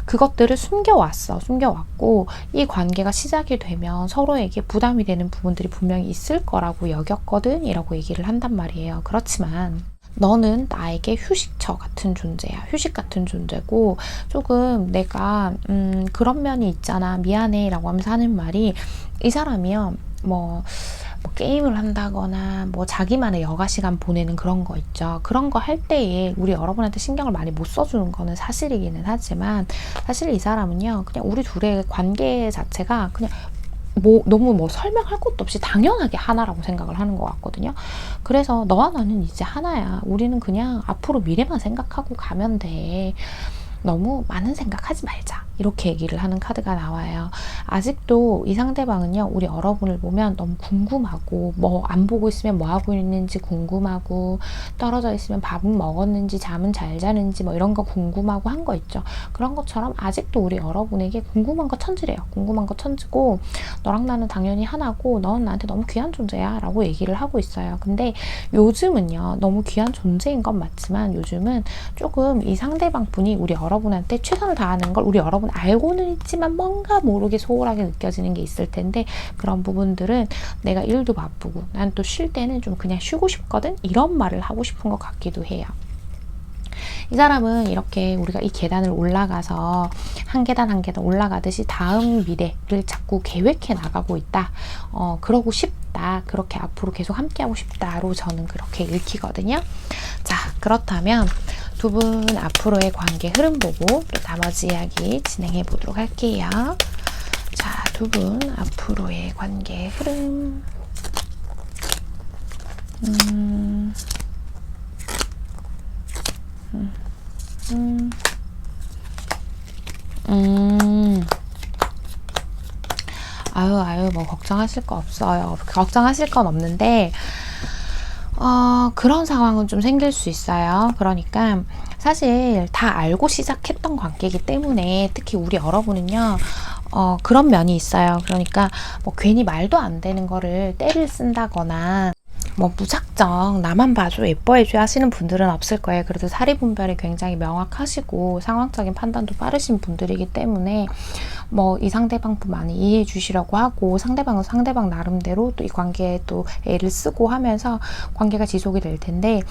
그것들을 숨겨왔고 이 관계가 시작이 되면 서로에게 부담이 되는 부분들이 분명히 있을 거라고 여겼거든 이라고 얘기를 한단 말이에요. 그렇지만 너는 나에게 휴식처 같은 존재야. 휴식 같은 존재고 조금 내가 그런 면이 있잖아. 미안해 라고 하면서 하는 말이 이 사람이요. 뭐 게임을 한다거나 뭐 자기만의 여가 시간 보내는 그런 거 있죠. 그런 거 할 때에 우리 여러분한테 신경을 많이 못 써주는 거는 사실이기는 하지만 사실 이 사람은요. 그냥 우리 둘의 관계 자체가 그냥 너무 설명할 것도 없이 당연하게 하나라고 생각을 하는 것 같거든요. 그래서 너와 나는 이제 하나야. 우리는 그냥 앞으로 미래만 생각하고 가면 돼. 너무 많은 생각하지 말자. 이렇게 얘기를 하는 카드가 나와요. 아직도 이 상대방은요, 우리 여러분을 보면 너무 궁금하고, 뭐 안 보고 있으면 뭐 하고 있는지 궁금하고, 떨어져 있으면 밥은 먹었는지 잠은 잘 자는지 뭐 이런 거 궁금하고 한 거 있죠. 그런 것처럼 아직도 우리 여러분에게 궁금한 거 천지래요. 궁금한 거 천지고, 너랑 나는 당연히 하나고, 너는 나한테 너무 귀한 존재야 라고 얘기를 하고 있어요. 근데 요즘은요, 너무 귀한 존재인 건 맞지만 요즘은 조금 이 상대방 분이 우리 여러분한테 최선을 다하는 걸 우리 여러분 알고는 있지만 뭔가 모르게 소홀하게 느껴지는 게 있을 텐데 그런 부분들은 내가 일도 바쁘고 난 또 쉴 때는 좀 그냥 쉬고 싶거든 이런 말을 하고 싶은 것 같기도 해요. 이 사람은 이렇게 우리가 이 계단을 올라가서 한 계단 한 계단 올라가듯이 다음 미래를 자꾸 계획해 나가고 있다. 그러고 싶다. 그렇게 앞으로 계속 함께하고 싶다로 저는 그렇게 읽히거든요. 자, 그렇다면 두 분 앞으로의 관계 흐름 보고 또 나머지 이야기 진행해 보도록 할게요. 자, 두 분 앞으로의 관계 흐름. 아유, 뭐, 걱정하실 거 없어요. 걱정하실 건 없는데, 그런 상황은 좀 생길 수 있어요. 그러니까, 사실 다 알고 시작했던 관계이기 때문에, 특히 우리 여러분은요, 그런 면이 있어요. 그러니까, 뭐, 괜히 말도 안 되는 거를 때를 쓴다거나, 뭐 무작정 나만 봐줘 예뻐해줘 하시는 분들은 없을 거예요. 그래도 사리분별이 굉장히 명확하시고 상황적인 판단도 빠르신 분들이기 때문에 뭐 이 상대방뿐 많이 이해해 주시려고 하고 상대방은 상대방 나름대로 또 이 관계에 또 애를 쓰고 하면서 관계가 지속이 될 텐데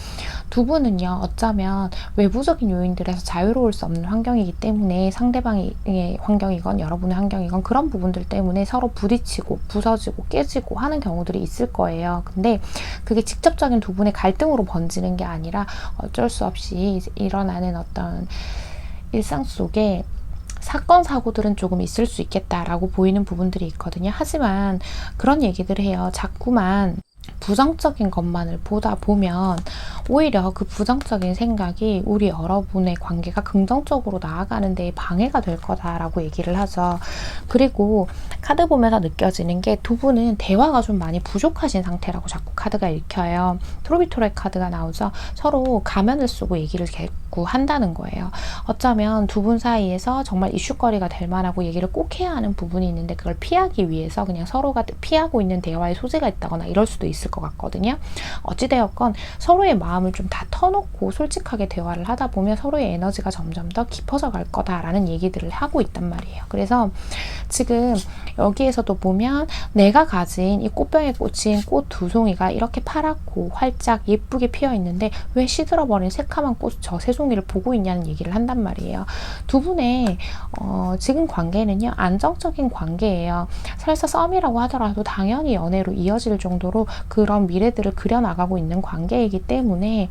두 분은요 어쩌면 외부적인 요인들에서 자유로울 수 없는 환경이기 때문에 상대방의 환경이건 여러분의 환경이건 그런 부분들 때문에 서로 부딪히고 부서지고 깨지고 하는 경우들이 있을 거예요. 근데 그게 직접적인 두 분의 갈등으로 번지는 게 아니라 어쩔 수 없이 일어나는 어떤 일상 속에 사건 사고들은 조금 있을 수 있겠다라고 보이는 부분들이 있거든요. 하지만 그런 얘기들 해요. 자꾸만 부정적인 것만을 보다 보면 오히려 그 부정적인 생각이 우리 여러분의 관계가 긍정적으로 나아가는 데 방해가 될 거다라고 얘기를 하죠. 그리고 카드 보면서 느껴지는 게 두 분은 대화가 좀 많이 부족하신 상태라고 자꾸 카드가 읽혀요. 트로비토레 카드가 나오죠. 서로 가면을 쓰고 얘기를 자꾸 한다는 거예요. 어쩌면 두 분 사이에서 정말 이슈거리가 될 만하고 얘기를 꼭 해야 하는 부분이 있는데 그걸 피하기 위해서 그냥 서로가 피하고 있는 대화의 소지가 있다거나 이럴 수도 있을 것 같거든요. 어찌되었건 서로의 마음을 좀 다 터놓고 솔직하게 대화를 하다 보면 서로의 에너지가 점점 더 깊어져 갈 거다라는 얘기들을 하고 있단 말이에요. 그래서 지금 여기에서도 보면 내가 가진 이 꽃병에 꽂힌 꽃 두 송이가 이렇게 파랗고 활짝 예쁘게 피어 있는데 왜 시들어버린 새카만 꽃 저 세 송이를 보고 있냐는 얘기를 한단 말이에요. 두 분의 지금 관계는요, 안정적인 관계예요. 설사 썸이라고 하더라도 당연히 연애로 이어질 정도로 그런 미래들을 그려나가고 있는 관계이기 때문에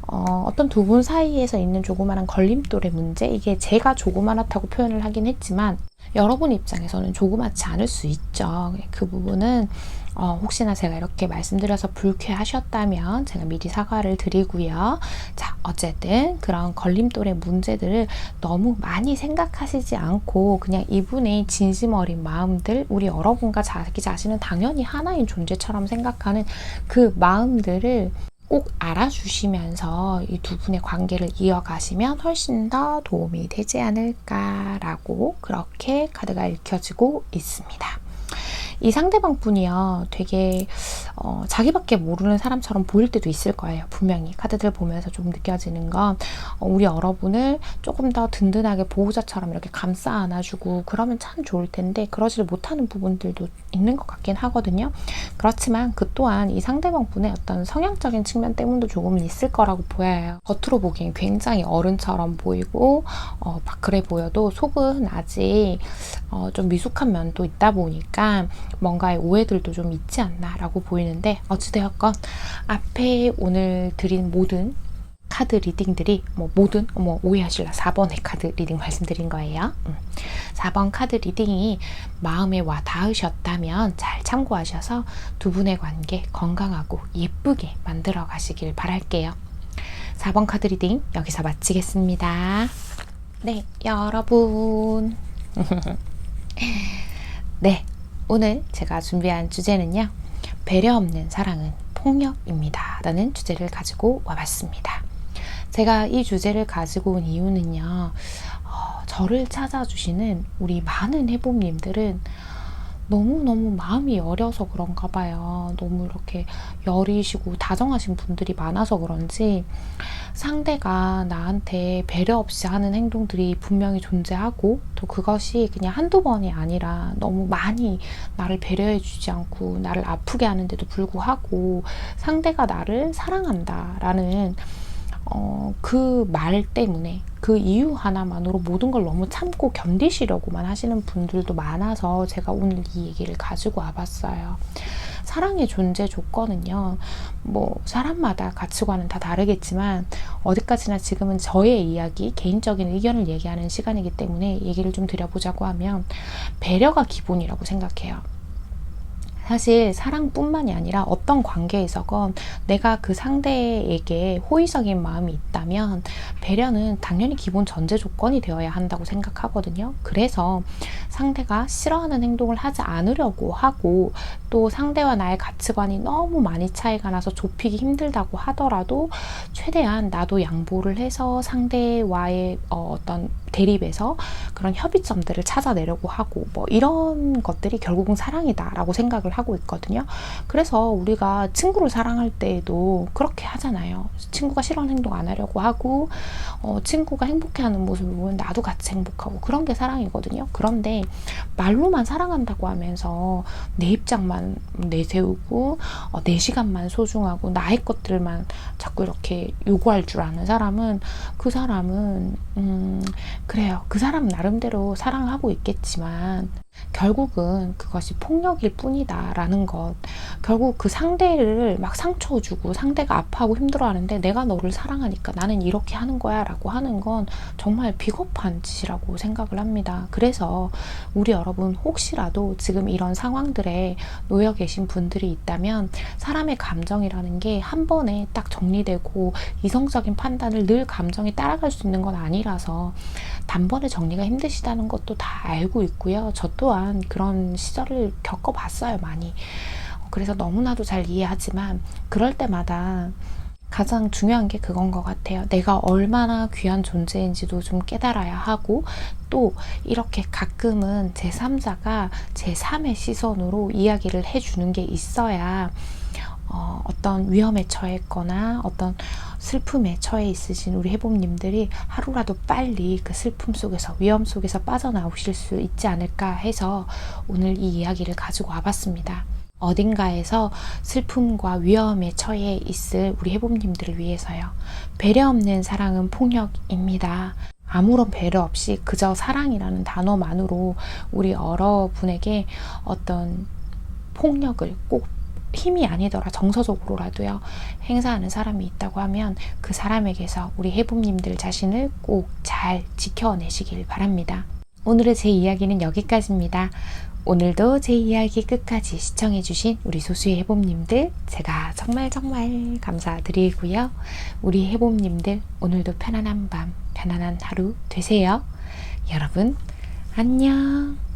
어떤 두 분 사이에서 있는 조그마한 걸림돌의 문제, 이게 제가 조그마하다고 표현을 하긴 했지만 여러분 입장에서는 조그맣지 않을 수 있죠. 그 부분은 혹시나 제가 이렇게 말씀드려서 불쾌하셨다면 제가 미리 사과를 드리고요. 자, 어쨌든 그런 걸림돌의 문제들을 너무 많이 생각하시지 않고 그냥 이분의 진심 어린 마음들, 우리 여러분과 자기 자신은 당연히 하나인 존재처럼 생각하는 그 마음들을 꼭 알아주시면서 이 두 분의 관계를 이어가시면 훨씬 더 도움이 되지 않을까라고 그렇게 카드가 읽혀지고 있습니다. 이 상대방 분이요, 되게 자기밖에 모르는 사람처럼 보일 때도 있을 거예요. 분명히 카드들 보면서 좀 느껴지는 건 우리 여러분을 조금 더 든든하게 보호자처럼 이렇게 감싸 안아주고 그러면 참 좋을 텐데 그러지를 못하는 부분들도 있는 것 같긴 하거든요. 그렇지만 그 또한 이 상대방 분의 어떤 성향적인 측면 때문도 조금은 있을 거라고 보여요. 겉으로 보기엔 굉장히 어른처럼 보이고 막 그래 보여도 속은 아직 좀 미숙한 면도 있다 보니까 뭔가의 오해들도 좀 있지 않나 라고 보이는데, 어찌되었건 앞에 오늘 드린 모든 카드 리딩들이 오해하실라 4번의 카드 리딩 말씀드린 거예요. 4번 카드 리딩이 마음에 와 닿으셨다면 잘 참고하셔서 두 분의 관계 건강하고 예쁘게 만들어 가시길 바랄게요. 4번 카드 리딩 여기서 마치겠습니다. 네, 여러분. 네, 오늘 제가 준비한 주제는요, 배려 없는 사랑은 폭력입니다 라는 주제를 가지고 와봤습니다. 제가 이 주제를 가지고 온 이유는요, 저를 찾아주시는 우리 많은 해봄님들은 너무너무 마음이 여려서 그런가 봐요. 너무 이렇게 여리시고 다정하신 분들이 많아서 그런지 상대가 나한테 배려 없이 하는 행동들이 분명히 존재하고, 또 그것이 그냥 한두 번이 아니라 너무 많이 나를 배려해 주지 않고 나를 아프게 하는데도 불구하고 상대가 나를 사랑한다라는 그 말 때문에, 그 이유 하나만으로 모든 걸 너무 참고 견디시려고만 하시는 분들도 많아서 제가 오늘 이 얘기를 가지고 와봤어요. 사랑의 존재 조건은요, 뭐 사람마다 가치관은 다 다르겠지만 어디까지나 지금은 저의 이야기, 개인적인 의견을 얘기하는 시간이기 때문에 얘기를 좀 드려보자고 하면 배려가 기본이라고 생각해요. 사실 사랑뿐만이 아니라 어떤 관계에서건 내가 그 상대에게 호의적인 마음이 있다면 배려는 당연히 기본 전제 조건이 되어야 한다고 생각하거든요. 그래서 상대가 싫어하는 행동을 하지 않으려고 하고, 또 상대와 나의 가치관이 너무 많이 차이가 나서 좁히기 힘들다고 하더라도 최대한 나도 양보를 해서 상대와의 어떤 대립에서 그런 협의점들을 찾아내려고 하고, 뭐 이런 것들이 결국은 사랑이다라고 생각을 하고 있거든요. 그래서 우리가 친구를 사랑할 때에도 그렇게 하잖아요. 친구가 싫어하는 행동 안 하려고 하고, 친구가 행복해하는 모습을 보면 나도 같이 행복하고, 그런 게 사랑이거든요. 그런데 말로만 사랑한다고 하면서 내 입장만 내세우고 내 시간만 소중하고 나의 것들만 자꾸 이렇게 요구할 줄 아는 사람은, 그 사람은 그래요. 그 사람 나름대로 사랑을 하고 있겠지만 결국은 그것이 폭력일 뿐이다 라는 것. 결국 그 상대를 막 상처 주고 상대가 아파하고 힘들어하는데 내가 너를 사랑하니까 나는 이렇게 하는 거야 라고 하는 건 정말 비겁한 짓이라고 생각을 합니다. 그래서 우리 여러분 혹시라도 지금 이런 상황들에 놓여 계신 분들이 있다면 사람의 감정이라는 게 한 번에 딱 정리되고 이성적인 판단을 늘 감정이 따라갈 수 있는 건 아니라서 단번에 정리가 힘드시다는 것도 다 알고 있고요. 저 또한 그런 시절을 겪어봤어요, 많이. 그래서 너무나도 잘 이해하지만 그럴 때마다 가장 중요한 게 그건 것 같아요. 내가 얼마나 귀한 존재인지도 좀 깨달아야 하고, 또 이렇게 가끔은 제3자가 제3의 시선으로 이야기를 해주는 게 있어야 어떤 위험에 처했거나 어떤 슬픔에 처해 있으신 우리 해봄님들이 하루라도 빨리 그 슬픔 속에서, 위험 속에서 빠져나오실 수 있지 않을까 해서 오늘 이 이야기를 가지고 와봤습니다. 어딘가에서 슬픔과 위험에 처해 있을 우리 해봄님들을 위해서요. 배려 없는 사랑은 폭력입니다. 아무런 배려 없이 그저 사랑이라는 단어만으로 우리 여러분에게 어떤 폭력을 꼭 힘이 아니더라 정서적으로라도요 행사하는 사람이 있다고 하면 그 사람에게서 우리 해봄님들 자신을 꼭 잘 지켜내시길 바랍니다. 오늘의 제 이야기는 여기까지입니다. 오늘도 제 이야기 끝까지 시청해주신 우리 소수의 해봄님들 제가 정말 감사드리고요. 우리 해봄님들 오늘도 편안한 밤, 편안한 하루 되세요. 여러분 안녕.